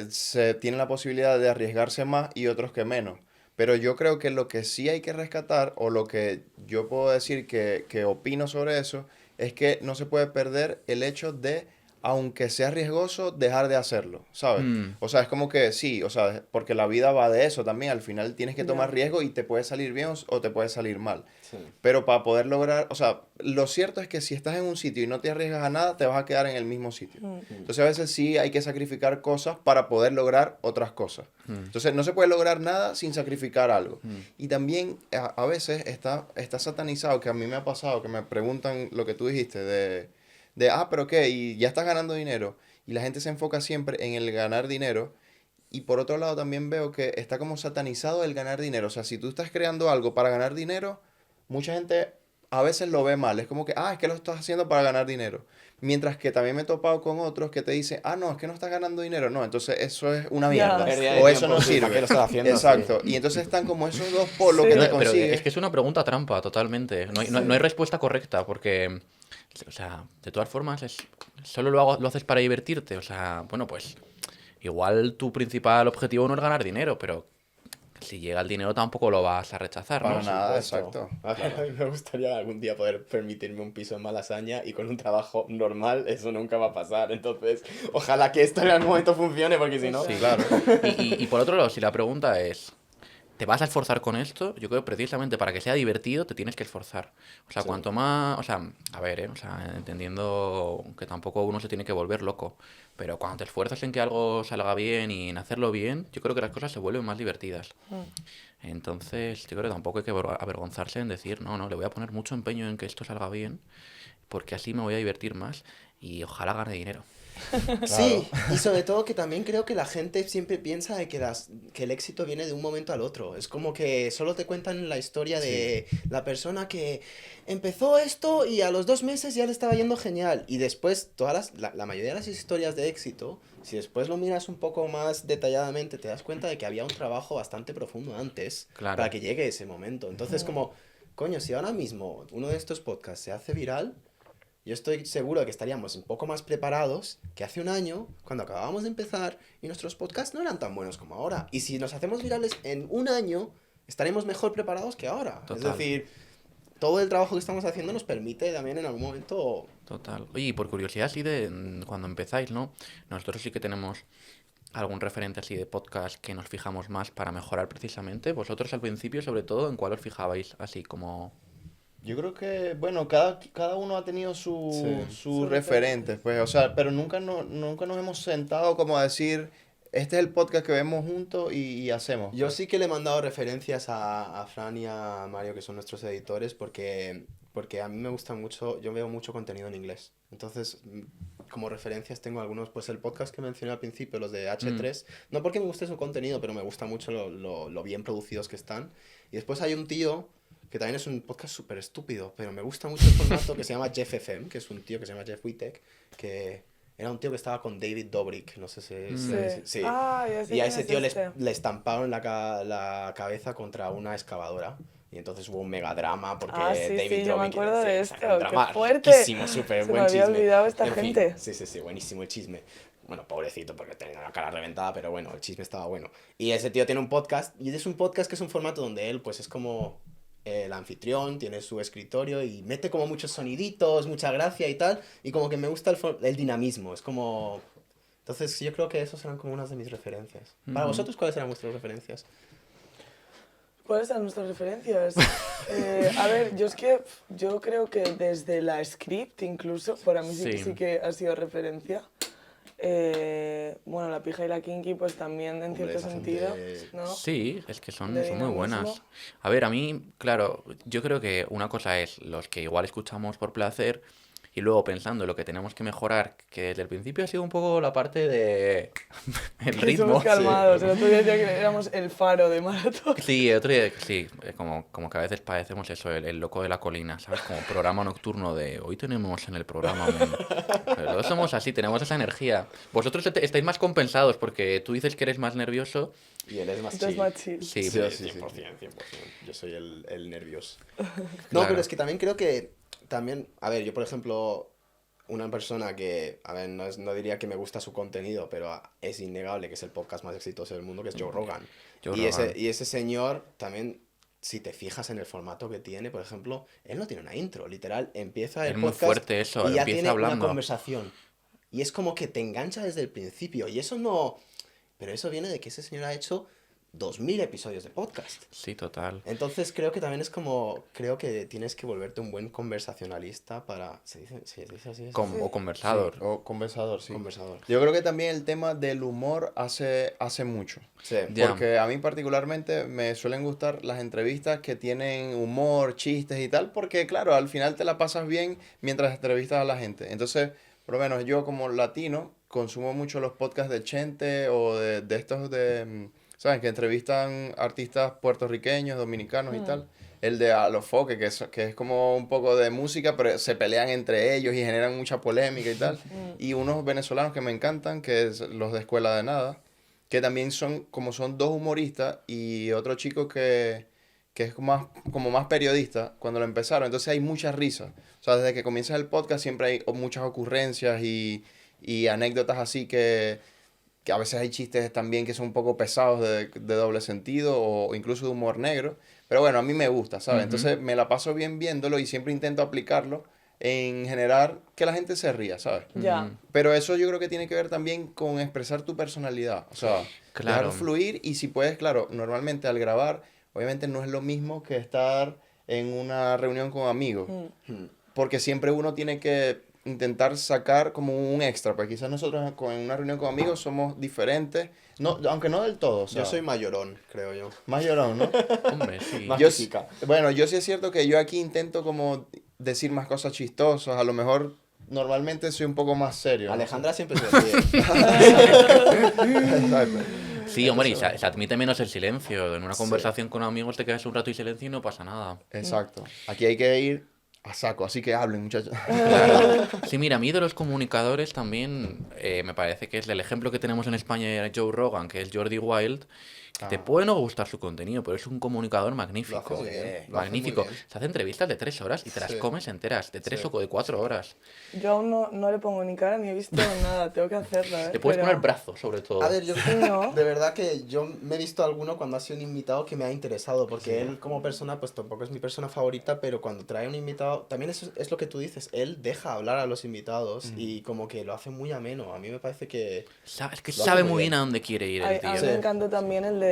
se tienen la posibilidad de arriesgarse más y otros que menos. Pero yo creo que lo que sí hay que rescatar, o lo que yo puedo decir que opino sobre eso, es que no se puede perder el hecho de, aunque sea riesgoso, dejar de hacerlo, ¿sabes? O sea, es como que sí, o sea, porque la vida va de eso también. Al final tienes que tomar Ya. riesgo y te puede salir bien o te puede salir mal. Sí. Pero para poder lograr, o sea, lo cierto es que si estás en un sitio y no te arriesgas a nada, te vas a quedar en el mismo sitio. Entonces a veces sí hay que sacrificar cosas para poder lograr otras cosas. Entonces no se puede lograr nada sin sacrificar algo. Y también a veces está satanizado, que a mí me ha pasado, que me preguntan lo que tú dijiste pero ¿qué? Y ya estás ganando dinero. Y la gente se enfoca siempre en el ganar dinero. Y por otro lado también veo que está como satanizado el ganar dinero. O sea, si tú estás creando algo para ganar dinero, mucha gente a veces lo ve mal. Es como que, es que lo estás haciendo para ganar dinero. Mientras que también me he topado con otros que te dicen, no, es que no estás ganando dinero. No, entonces eso es una Ya, mierda. Pérdida de O eso tiempo, no sí, sirve. ¿para qué lo estás haciendo? Exacto. Sí. Y entonces están como esos dos polos Sí. que No, te pero consigues. es que es una pregunta trampa totalmente. No hay respuesta correcta porque O sea, de todas formas, solo lo haces para divertirte. O sea, bueno, pues igual tu principal objetivo no es ganar dinero, pero si llega el dinero tampoco lo vas a rechazar, Para ¿no? nada, Supuesto. exacto. A ver, a mí me gustaría algún día poder permitirme un piso en Malasaña y con un trabajo normal eso nunca va a pasar. Entonces, ojalá que esto en algún momento funcione porque si no... Sí, Claro. Y por otro lado, si la pregunta es, ¿te vas a esforzar con esto? Yo creo que precisamente para que sea divertido te tienes que esforzar. O sea, Sí. cuanto más... O sea, a ver, o sea, entendiendo que tampoco uno se tiene que volver loco. Pero cuando te esfuerzas en que algo salga bien y en hacerlo bien, yo creo que las cosas se vuelven más divertidas. Entonces, yo creo que tampoco hay que avergonzarse en decir, no, le voy a poner mucho empeño en que esto salga bien, porque así me voy a divertir más y ojalá gane dinero. Sí, y sobre todo que también creo que la gente siempre piensa de que el éxito viene de un momento al otro. Es como que solo te cuentan la historia de la persona que empezó esto y a los 2 meses ya le estaba yendo genial. Y después, la mayoría de las historias de éxito, si después lo miras un poco más detalladamente, te das cuenta de que había un trabajo bastante profundo antes Claro. para que llegue ese momento. Entonces, como, coño, si ahora mismo uno de estos podcasts se hace viral, yo estoy seguro de que estaríamos un poco más preparados que hace un año, cuando acabábamos de empezar, y nuestros podcasts no eran tan buenos como ahora. Y si nos hacemos virales en un año, estaremos mejor preparados que ahora. Total. Es decir, todo el trabajo que estamos haciendo nos permite también en algún momento... Total. Oye, y por curiosidad, así de cuando empezáis, ¿no? Nosotros sí que tenemos algún referente así de podcast que nos fijamos más para mejorar precisamente. Vosotros al principio, sobre todo, ¿en cuál os fijabais así como...? Yo creo que, bueno, cada uno ha tenido sus Sus referentes, pues, o sea, pero nunca nos hemos sentado como a decir, este es el podcast que vemos juntos y hacemos. Yo sí que le he mandado referencias a Fran y a Mario, que son nuestros editores, porque a mí me gusta mucho, yo veo mucho contenido en inglés. Entonces, como referencias tengo algunos, pues el podcast que mencioné al principio, los de H3, no porque me guste su contenido, pero me gusta mucho lo bien producidos que están. Y después hay un tío que también es un podcast súper estúpido, pero me gusta mucho el formato, que se llama Jeff FM, que es un tío que se llama Jeff Wittek, que era un tío que estaba con David Dobrik, no sé si... Sí. Ah, ya sé Y a quién ese es tío este. le estamparon la cabeza contra una excavadora. Y entonces hubo un megadrama porque Ah, sí, David sí, yo me Dobrik... acuerdo de sí, esto, un qué drama fuerte. riquísimo, súper Se me buen había chisme. olvidado esta En fin, gente. sí, buenísimo el chisme. Bueno, pobrecito, porque tenía la cara reventada, pero bueno, el chisme estaba bueno. Y ese tío tiene un podcast, y es un podcast que es un formato donde él, pues es como el anfitrión, tiene su escritorio y mete como muchos soniditos, mucha gracia y tal, y como que me gusta el dinamismo, es como... Entonces yo creo que esos eran como unas de mis referencias. Para vosotros, ¿cuáles eran vuestras referencias? ¿Cuáles eran nuestras referencias? A ver, yo creo que desde la script incluso, para mí Sí. sí que ha sido referencia. Bueno, la pija y la kinky pues también en Hombre, cierto esa sentido, gente- ¿no? Sí, es que son De muy dinamismo. buenas. A ver, a mí, claro, yo creo que una cosa es los que igual escuchamos por placer y luego pensando en lo que tenemos que mejorar, que desde el principio ha sido un poco la parte de el Que ritmo. somos calmados. El otro día decía que éramos el faro de maratón. Sí, otro día, sí, como que a veces parecemos eso, el loco de la colina, ¿sabes? Como programa nocturno de hoy tenemos en el programa Pero todos somos así, tenemos esa energía. Vosotros estáis más compensados porque tú dices que eres más nervioso. Y él es más Entonces chill. más chill. Sí, Sí, Sí, sí, 100%, 100%. Yo soy el nervioso. No, Claro. pero es que también creo que, también, a ver, yo por ejemplo, una persona que, a ver, no diría que me gusta su contenido, pero es innegable que es el podcast más exitoso del mundo, que es Joe Rogan. Joe y, Rogan. Ese señor también, si te fijas en el formato que tiene, por ejemplo, él no tiene una intro, literal, empieza el Es muy podcast fuerte eso, y ya empieza tiene una hablando. conversación. Y es como que te engancha desde el principio. Y eso no... Pero eso viene de que ese señor ha hecho 2000 episodios de podcast. Sí, total. Entonces creo que también es como, creo que tienes que volverte un buen conversacionalista para, ¿se dice así? O conversador. O conversador, sí. Conversador. Yo creo que también el tema del humor hace mucho. Sí. Ya. Porque a mí particularmente me suelen gustar las entrevistas que tienen humor, chistes y tal, porque claro, al final te la pasas bien mientras entrevistas a la gente. Entonces, por lo menos yo como latino consumo mucho los podcasts de Chente o de estos de, ¿saben? Que entrevistan artistas puertorriqueños, dominicanos y tal. El de A los Foque, que es como un poco de música, pero se pelean entre ellos y generan mucha polémica y tal. Y unos venezolanos que me encantan, que es los de Escuela de Nada, que también son dos humoristas y otro chico que que es como más periodista, cuando lo empezaron. Entonces hay muchas risas. O sea, desde que comienza el podcast siempre hay muchas ocurrencias y anécdotas así que a veces hay chistes también que son un poco pesados de doble sentido o incluso de humor negro. Pero bueno, a mí me gusta, ¿sabes? Entonces me la paso bien viéndolo y siempre intento aplicarlo en generar que la gente se ría, ¿sabes? Ya. Pero eso yo creo que tiene que ver también con expresar tu personalidad. O sea, Claro. dejar fluir y si puedes, claro, normalmente al grabar, obviamente no es lo mismo que estar en una reunión con amigos. Porque siempre uno tiene que intentar sacar como un extra. Porque quizás nosotros en una reunión con amigos somos diferentes. No, aunque no del todo. O sea, Yo soy mayorón, creo yo. más llorón, ¿no? Hombre, sí. Más Yo, física. bueno, yo sí es cierto que yo aquí intento como decir más cosas chistosas. A lo mejor normalmente soy un poco más serio. ¿no? Alejandra siempre se ríe. Exacto. Sí, hombre, y se admite menos el silencio. En una conversación con amigos te quedas un rato y silencio y no pasa nada. Exacto. Aquí hay que ir a saco, así que hablen, muchachos. Claro. Sí, mira, a mí de los comunicadores también me parece que es el ejemplo que tenemos en España de Joe Rogan, que es Jordi Wild. Que te puede no gustar su contenido, pero es un comunicador magnífico. Lo hace muy bien, lo hace muy Magnífico. bien. Se hace entrevistas de 3 horas y te las Sí. comes enteras, de 3 Sí. o de 4 horas. Yo aún no le pongo ni cara ni he visto nada, tengo que hacerlo, ¿eh? Te puedes Pero- poner brazos, sobre todo. A ver, yo ¿no? de verdad que yo me he visto alguno cuando ha sido un invitado que me ha interesado, porque él como persona, pues tampoco es mi persona favorita, pero cuando trae un invitado, también eso es lo que tú dices, él deja hablar a los invitados y como que lo hace muy ameno. A mí me parece que... Es que Lo hace sabe muy muy bien. bien a dónde quiere ir A el tío. mí Sí. me encantó también el de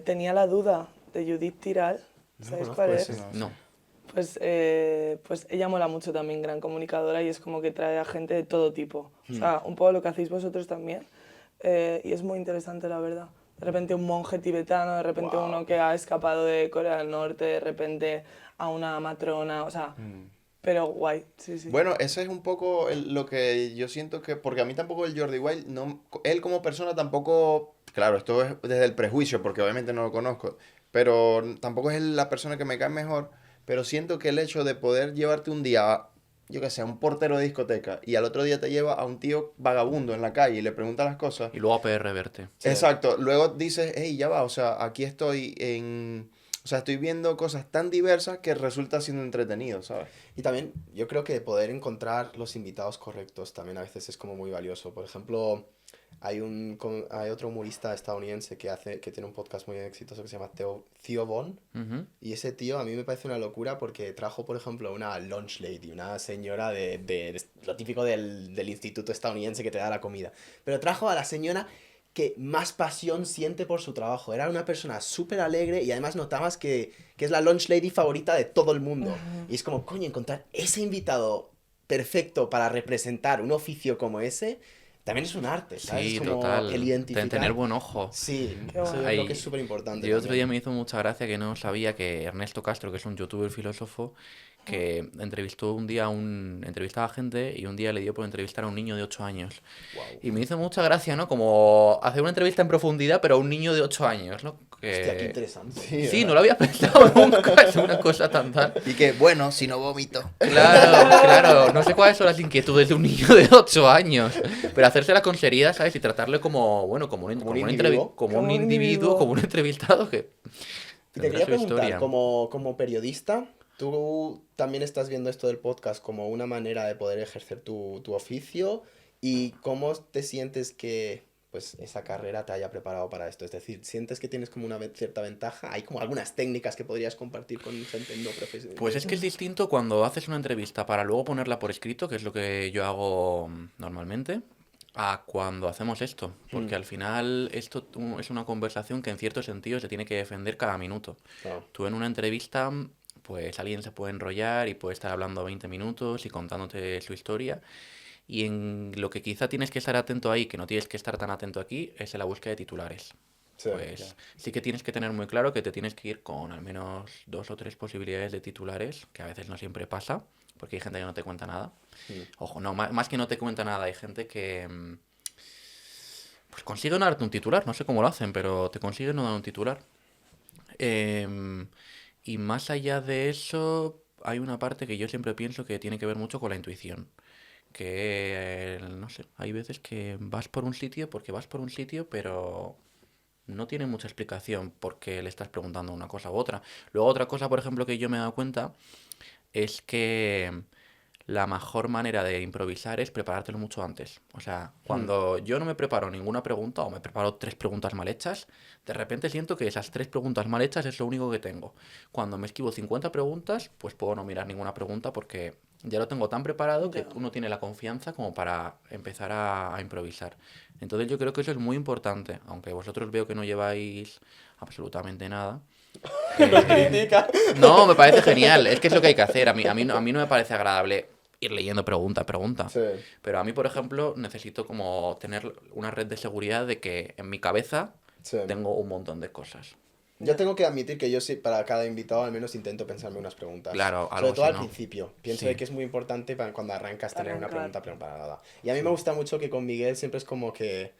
Tenía la duda, de Judith Tiral. ¿Sabes conozco cuál ese. es? No. Pues ella mola mucho también, gran comunicadora, y es como que trae a gente de todo tipo. O sea, un poco lo que hacéis vosotros también. Y es muy interesante, la verdad. De repente un monje tibetano, de repente uno que ha escapado de Corea del Norte, de repente a una matrona, o sea, pero guay, sí, sí. Bueno, ese es un poco lo que yo siento que, porque a mí tampoco el Jordi Wild, no, él como persona tampoco, claro, esto es desde el prejuicio, porque obviamente no lo conozco, pero tampoco es la persona que me cae mejor, pero siento que el hecho de poder llevarte un día, yo que sé, a un portero de discoteca, y al otro día te lleva a un tío vagabundo en la calle y le pregunta las cosas, Y luego a PR verte. Sí. exacto, luego dices, hey, ya va, o sea, aquí estoy o sea, estoy viendo cosas tan diversas que resulta siendo entretenido, ¿sabes? Y también yo creo que poder encontrar los invitados correctos también a veces es como muy valioso. Por ejemplo, hay otro humorista estadounidense que tiene un podcast muy exitoso que se llama Theo Von. Ujú. Y ese tío a mí me parece una locura porque trajo, por ejemplo, una lunch lady, una señora de lo típico del instituto estadounidense que te da la comida. Pero trajo a la señora que más pasión siente por su trabajo. Era una persona súper alegre y además notabas que es la lunch lady favorita de todo el mundo. Y es como, coño, encontrar ese invitado perfecto para representar un oficio como ese, también es un arte, ¿sabes? Sí, Es como total. el identificar... Tener buen ojo. Sí, Qué eso yo Ahí- creo que es súper importante. Yo otro día me hizo mucha gracia que no sabía que Ernesto Castro, que es un youtuber filósofo, que entrevistaba a gente y un día le dio por entrevistar a un niño de 8 años. Y me hizo mucha gracia, ¿no? Como hacer una entrevista en profundidad, pero a un niño de 8 años, ¿no? Hostia, qué interesante. Sí, no lo había pensado nunca, es una cosa tan tal. Y que, bueno, si no vomito. Claro, no sé cuáles son las inquietudes de un niño de 8 años, pero hacérsela con seriedad, ¿sabes? Y tratarle como, bueno, como un individuo. como un individuo, como un entrevistado que Y te tendrá quería su preguntar, historia. como periodista, ¿tú también estás viendo esto del podcast como una manera de poder ejercer tu oficio? ¿Y cómo te sientes que pues, esa carrera te haya preparado para esto? Es decir, ¿sientes que tienes como una cierta ventaja? ¿Hay como algunas técnicas que podrías compartir con gente no profesional? Pues es que es distinto cuando haces una entrevista para luego ponerla por escrito, que es lo que yo hago normalmente, a cuando hacemos esto. Porque al final esto es una conversación que en cierto sentido se tiene que defender cada minuto. Claro. Tú en una entrevista, pues alguien se puede enrollar y puede estar hablando 20 minutos y contándote su historia. Y en lo que quizá tienes que estar atento ahí, que no tienes que estar tan atento aquí, es en la búsqueda de titulares. Sí, Pues ya. sí que tienes que tener muy claro que te tienes que ir con al menos 2 o 3 posibilidades de titulares, que a veces no siempre pasa, porque hay gente que no te cuenta nada. Ojo, no, más que no te cuenta nada, hay gente que pues consigue no darte un titular, no sé cómo lo hacen, pero te consiguen no dar un titular. Y más allá de eso, hay una parte que yo siempre pienso que tiene que ver mucho con la intuición. Que, no sé, hay veces que vas por un sitio porque vas por un sitio, pero no tiene mucha explicación por qué le estás preguntando una cosa u otra. Luego otra cosa, por ejemplo, que yo me he dado cuenta es que la mejor manera de improvisar es preparártelo mucho antes. O sea, cuando yo no me preparo ninguna pregunta o me preparo 3 preguntas mal hechas, de repente siento que esas 3 preguntas mal hechas es lo único que tengo. Cuando me esquivo 50 preguntas, pues puedo no mirar ninguna pregunta porque ya lo tengo tan preparado que uno tiene la confianza como para empezar a improvisar. Entonces yo creo que eso es muy importante, aunque vosotros veo que no lleváis absolutamente nada. Nos critica. No, me parece genial. Es que es lo que hay que hacer. A mí no me parece agradable ir leyendo pregunta a pregunta. Sí. Pero a mí, por ejemplo, necesito como tener una red de seguridad de que en mi cabeza Sí. tengo un montón de cosas. Yo tengo que admitir que yo sí, para cada invitado al menos intento pensarme unas preguntas. Claro, Sobre algo todo así, al ¿no? principio. Pienso Sí. de que es muy importante para cuando arrancas tener una Arrancar. pregunta preparada. Y a mí me gusta mucho que con Miguel siempre es como que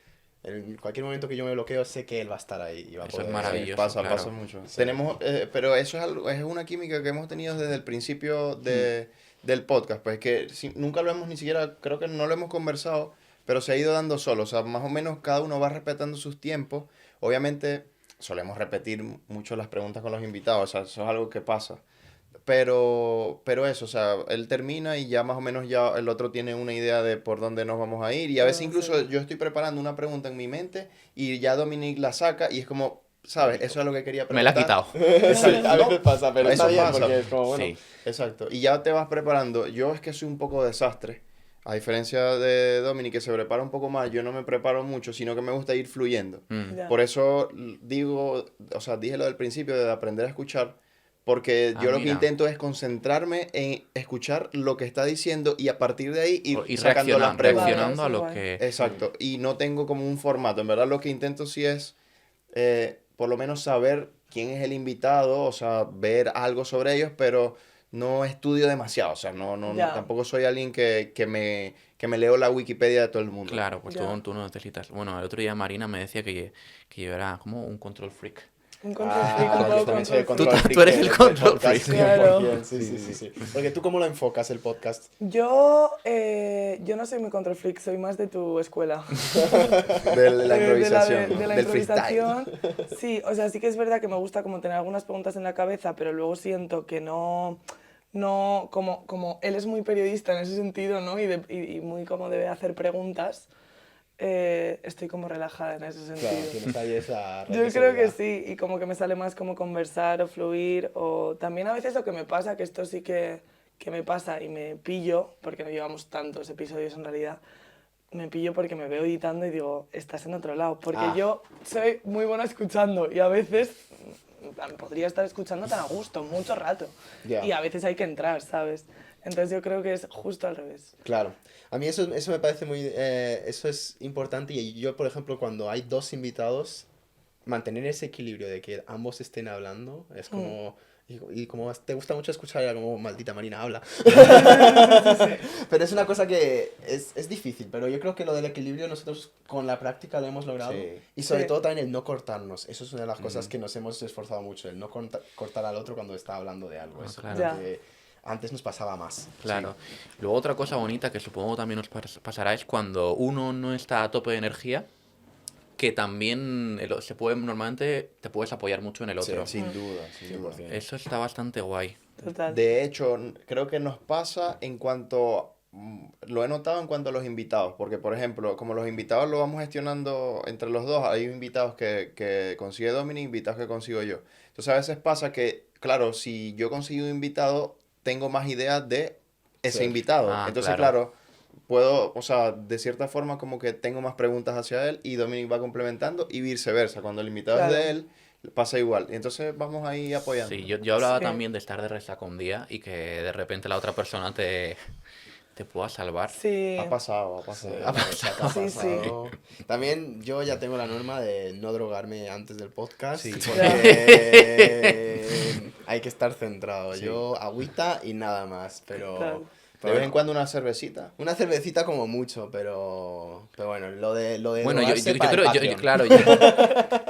en cualquier momento que yo me bloqueo sé que él va a estar ahí y va a Eso es poder... maravilloso. Pasa, claro. pasa mucho. Sí. Tenemos, pero eso es, algo, es una química que hemos tenido desde el principio del podcast. Pues que nunca lo hemos ni siquiera, creo que no lo hemos conversado, pero se ha ido dando solo. O sea, más o menos cada uno va respetando sus tiempos. Obviamente solemos repetir mucho las preguntas con los invitados, o sea, eso es algo que pasa. Pero eso, o sea, él termina y ya más o menos ya el otro tiene una idea de por dónde nos vamos a ir. Y a veces incluso Sí. yo estoy preparando una pregunta en mi mente y ya Dominic la saca y es como, ¿sabes? Eso es lo que quería Me la preguntar. ha quitado. Sí, a veces No, pasa, pero eso está bien pasa. porque es como, bueno... Sí. Exacto. Y ya te vas preparando. Yo es que soy un poco desastre. A diferencia de Dominic, que se prepara un poco más, yo no me preparo mucho, sino que me gusta ir fluyendo. Mm. Ya. Por eso digo, o sea, dije lo del principio de aprender a escuchar, porque Ah, yo lo que mira. intento es concentrarme en escuchar lo que está diciendo y a partir de ahí ir Y sacando las preguntas. reaccionando a Vale, lo eso que... Exacto. Y no tengo como un formato. En verdad lo que intento sí es por lo menos saber quién es el invitado, o sea, ver algo sobre ellos, pero no estudio demasiado. O sea, Ya. tampoco soy alguien que me leo la Wikipedia de todo el mundo. Claro, pues Ya. tú no necesitas. Bueno, el otro día Marina me decía que yo era como un control freak. Un control freak, un yo poco también soy el control control freak. Tú eres el del control podcast, freak. Claro. 100%, sí. Porque tú, ¿cómo lo enfocas el podcast? Yo no soy muy control freak, soy más de tu escuela. De la improvisación. De la del freestyle. improvisación. Sí, o sea, sí que es verdad que me gusta como tener algunas preguntas en la cabeza, pero luego siento que no como él es muy periodista en ese sentido, ¿no? Y muy como debe hacer preguntas, estoy como relajada en ese sentido. Claro, tienes ahí esa red Yo de creo que seguridad. sí, y como que me sale más como conversar o fluir, o también a veces lo que me pasa, que esto sí que me pasa y me pillo, porque no llevamos tantos episodios en realidad, me pillo porque me veo editando y digo, estás en otro lado, porque Ah. yo soy muy buena escuchando y a veces en plan, podría estar escuchando tan a gusto, mucho rato, Ya. y a veces hay que entrar, ¿sabes? Entonces yo creo que es justo al revés. Claro. A mí eso me parece muy... eso es importante y yo, por ejemplo, cuando hay 2 invitados, mantener ese equilibrio de que ambos estén hablando es como... Y como te gusta mucho escuchar, era como, maldita Marina, habla. Pero es una cosa que es difícil, pero yo creo que lo del equilibrio nosotros con la práctica lo hemos logrado. Sí. Y sobre Sí. todo también el no cortarnos. Eso es una de las cosas que nos hemos esforzado mucho, el no cortar al otro cuando está hablando de algo. Ah, Eso claro. creo Ya. que antes nos pasaba más. Claro. Luego otra cosa bonita que supongo también os pasará es cuando uno no está a tope de energía, que también normalmente te puedes apoyar mucho en el Sí, otro. Sin duda, sin duda. 100%. Eso está bastante guay. Total. De hecho, creo que nos pasa en cuanto, lo he notado en cuanto a los invitados, porque por ejemplo, como los invitados lo vamos gestionando entre los dos, hay invitados que consigue Dominic, invitados que consigo yo. Entonces a veces pasa que, claro, si yo consigo un invitado, tengo más ideas de ese Sí. invitado. Ah, Entonces, claro. claro, puedo, o sea, de cierta forma como que tengo más preguntas hacia él y Dominic va complementando y viceversa. Cuando el invitado Claro. es de él, pasa igual. Y entonces vamos ahí apoyando. Sí, yo hablaba Sí. también de estar de resaca un día y que de repente la otra persona te pueda salvar. Sí. Ha pasado, ha pasado. Sí, sí. También yo ya tengo la norma de no drogarme antes del podcast Sí. porque hay que estar centrado. Sí. Yo agüita y nada más, pero... Claro. De vez en cuando una cervecita. Una cervecita como mucho, pero bueno, lo de Bueno, yo drogarse para el creo, Patreon. claro,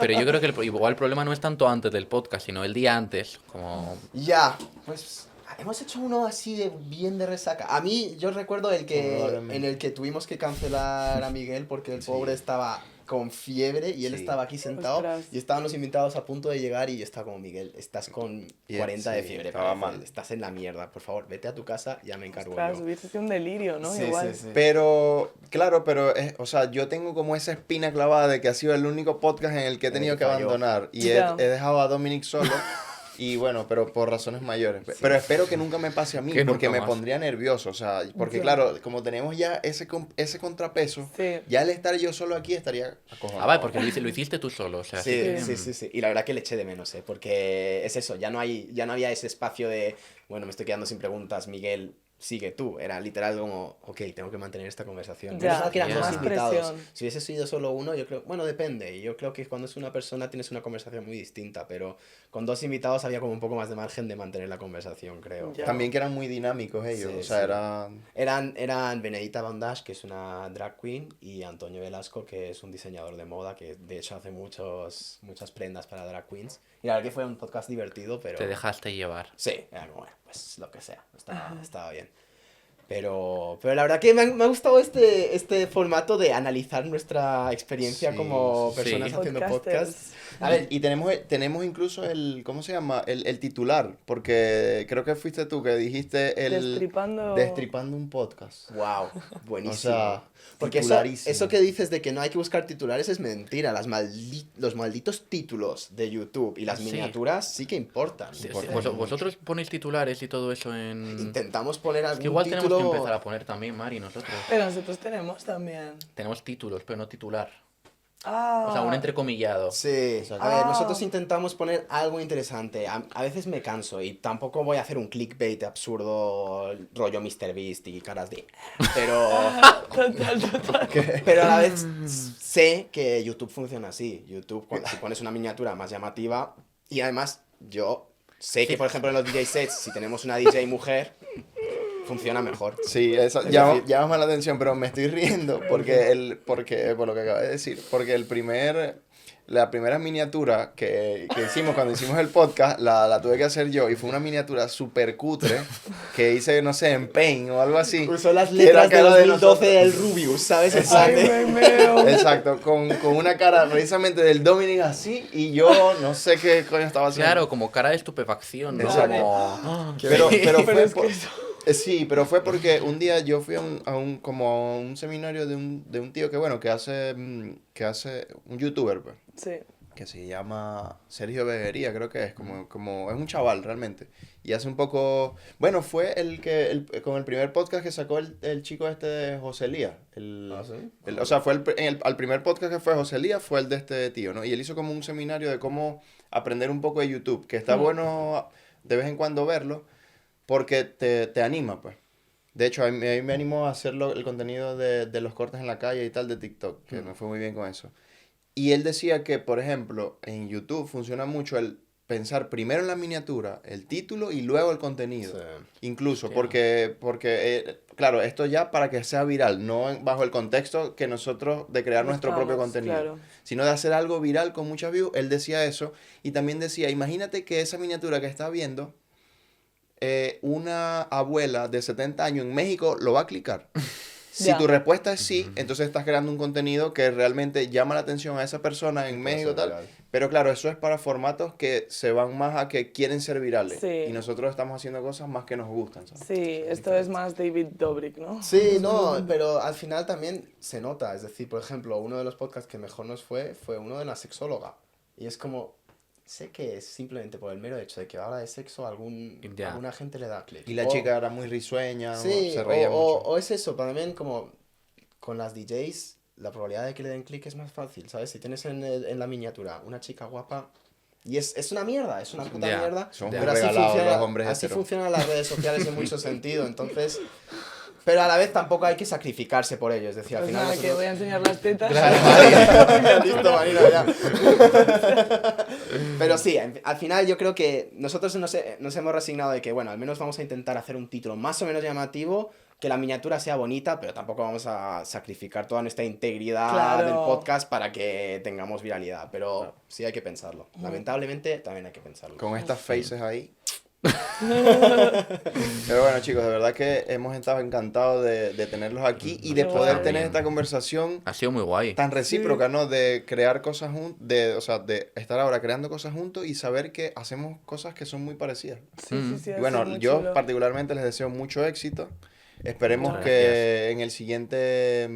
pero yo creo que igual el problema no es tanto antes del podcast, sino el día antes, como... Ya, pues hemos hecho uno así de bien de resaca. A mí, yo recuerdo Probablemente. en el que tuvimos que cancelar a Miguel porque el pobre estaba con fiebre y él Sí. estaba aquí sentado Ostras. y estaban los invitados a punto de llegar y yo estaba como, Miguel, estás con Y 40 de sí, fiebre, estaba parece, mal. estás en la mierda, por favor, vete a tu casa, ya me encargo Ostras, yo. hubiese sido un delirio, ¿no? Sí, Igual. sí, sí. Pero, claro, pero, o sea, yo tengo como esa espina clavada de que ha sido el único podcast en el que he En el tenido que que falló. abandonar. Y he Ya. dejado a Dominic solo. Y bueno, pero por razones mayores. Pero espero que nunca me pase a mí, Que porque nunca me más. pondría nervioso. O sea, porque Ya. claro, como tenemos ya ese contrapeso, Sí. ya el estar yo solo aquí estaría acojonado. Ah, vale, porque lo hiciste tú solo, o sea, Sí, así que, sí, sí, sí. Y la verdad que le eché de menos, ¿eh? Porque es eso, ya no había ese espacio de, bueno, me estoy quedando sin preguntas, Miguel, sigue tú. Era literal como, ok, tengo que mantener esta conversación. Ya, Menos mal que eran ya. dos Más invitados. presión. Si hubiese sido solo uno, yo creo, bueno, depende. Yo creo que cuando es una persona tienes una conversación muy distinta, pero con dos invitados había como un poco más de margen de mantener la conversación, creo. Ya. También que eran muy dinámicos ellos. Sí, o sea, sí. eran... Eran Benedita Bandash, que es una drag queen, y Antonio Velasco, que es un diseñador de moda, que de hecho hace muchas prendas para drag queens. Y la verdad que fue un podcast divertido, pero... te dejaste llevar. Sí, era como, bueno, pues lo que sea, estaba bien. Pero la verdad que me ha gustado este formato de analizar nuestra experiencia Sí, como sí, sí. personas haciendo Podcasters. podcast. A ver, Y tenemos incluso ¿cómo se llama? El titular, porque creo que fuiste tú que dijiste Destripando un podcast. wow, buenísimo. O sea, porque titularísimo. eso que dices de que no hay que buscar titulares es mentira. Los malditos títulos de YouTube y las Sí. miniaturas sí que importan. Sí, sí, Importante. vosotros ponéis titulares y todo eso en... Intentamos poner Es algún que igual tenemos que título... empezar a poner también, Mari, nosotros. Pero nosotros tenemos también. Tenemos títulos, pero no titular. Ah. O sea, un entrecomillado. Sí, Exacto. a ver, Ah. nosotros intentamos poner algo interesante. A veces me canso y tampoco voy a hacer un clickbait absurdo, rollo MrBeast y caras de... Pero, Total. pero a la vez sé que YouTube funciona así. YouTube, si pones una miniatura más llamativa... Y además, yo sé que, por ejemplo, en los DJ sets, si tenemos una DJ mujer, funciona mejor. Sí, eso Es llama, decir- llama la atención, pero me estoy riendo porque por lo que acabas de decir, porque la primera miniatura que hicimos cuando hicimos el podcast, la tuve que hacer yo y fue una miniatura súper cutre que hice, no sé, en Paint o algo así. Usó las que era letras de cara de 2012 del Rubius, ¿sabes? En plan Ay, de- me meo. Exacto, con una cara precisamente del Dominic así y yo no sé qué coño estaba haciendo. Claro, como cara de estupefacción, ¿no? Exacto. Como... Pero Pero fue es que eso- sí, pero fue porque un día yo fui como a un seminario de un tío que, bueno, que hace un youtuber, pues, Sí. que se llama Sergio Beguería, creo que es, como es un chaval realmente. Y hace un poco, bueno, fue con el primer podcast que sacó el chico este de José Elías. ¿Ah, sí? O sea, fue al primer podcast que fue José Elías, fue el de este tío, ¿no? Y él hizo como un seminario de cómo aprender un poco de YouTube, que está bueno de vez en cuando verlo, porque te anima, pues. De hecho, a mí me animó a hacer el contenido de los cortes en la calle y tal de TikTok, que me fue muy bien con eso. Y él decía que, por ejemplo, en YouTube funciona mucho el pensar primero en la miniatura, el título y luego el contenido. Sí. Incluso, Sí. porque claro, esto ya para que sea viral, no bajo el contexto que nosotros de crear nuestro propio Buscamos, contenido, claro. sino de hacer algo viral con muchas views. Él decía eso y también decía, imagínate que esa miniatura que estás viendo, una abuela de 70 años en México lo va a clicar. Si Ya. tu respuesta es sí, entonces estás creando un contenido que realmente llama la atención a esa persona en puede México ser tal. viral. Pero claro, eso es para formatos que se van más a que quieren ser virales. Sí. Y nosotros estamos haciendo cosas más que nos gustan, ¿sabes? Sí, esto es más David Dobrik, ¿no? Sí, no, pero al final también se nota. Es decir, por ejemplo, uno de los podcasts que mejor nos fue uno de la sexóloga. Y es como, sé que es simplemente por el mero hecho de que habla de sexo, Ya. alguna gente le da clic. Y la O- chica era muy risueña, sí, se reía mucho. o es eso, también como con las DJs, la probabilidad de que le den clic es más fácil, ¿sabes? Si tienes en la miniatura una chica guapa, y es una mierda, es una puta Ya, mierda, son pero así regalados funciona, los hombres así heteros. funcionan las redes sociales en mucho sentido, entonces... Pero a la vez tampoco hay que sacrificarse por ello, es decir, al Pues final... nada, que nosotros- voy a enseñar las tetas. Listo, Marina, ya. Pero sí, al final yo creo que nosotros nos hemos resignado de que, bueno, al menos vamos a intentar hacer un título más o menos llamativo, que la miniatura sea bonita, pero tampoco vamos a sacrificar toda nuestra integridad Claro. del podcast para que tengamos viralidad. Pero sí hay que pensarlo. Lamentablemente también hay que pensarlo. Con estas faces ahí. Pero bueno, chicos, de verdad que hemos estado encantados de tenerlos aquí y de Qué poder guay. tener esta conversación Ha sido muy guay. tan recíproca, ¿no? De crear cosas juntos, o sea, de estar ahora creando cosas juntos y saber que hacemos cosas que son muy parecidas. Sí, sí, sí. Y ha bueno, sido muy yo chulo. particularmente les deseo mucho éxito. Esperemos Muchas que en el siguiente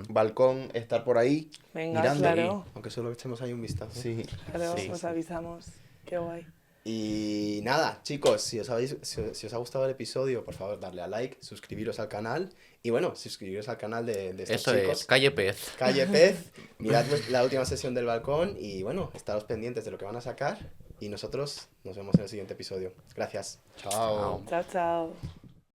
balcón estar por ahí Venga, mirando. claro. Aunque solo echemos ahí un vistazo. Sí. Claro, Sí, os sí. avisamos. Qué guay. Y nada, chicos, si os ha gustado el episodio, por favor, darle a like, suscribiros al canal y bueno, suscribiros al canal de estos Eso chicos. es, Calle Pez. Calle Pez, mirad la última sesión del balcón y bueno, estaros pendientes de lo que van a sacar y nosotros nos vemos en el siguiente episodio. Gracias. Chao. Chao, chao.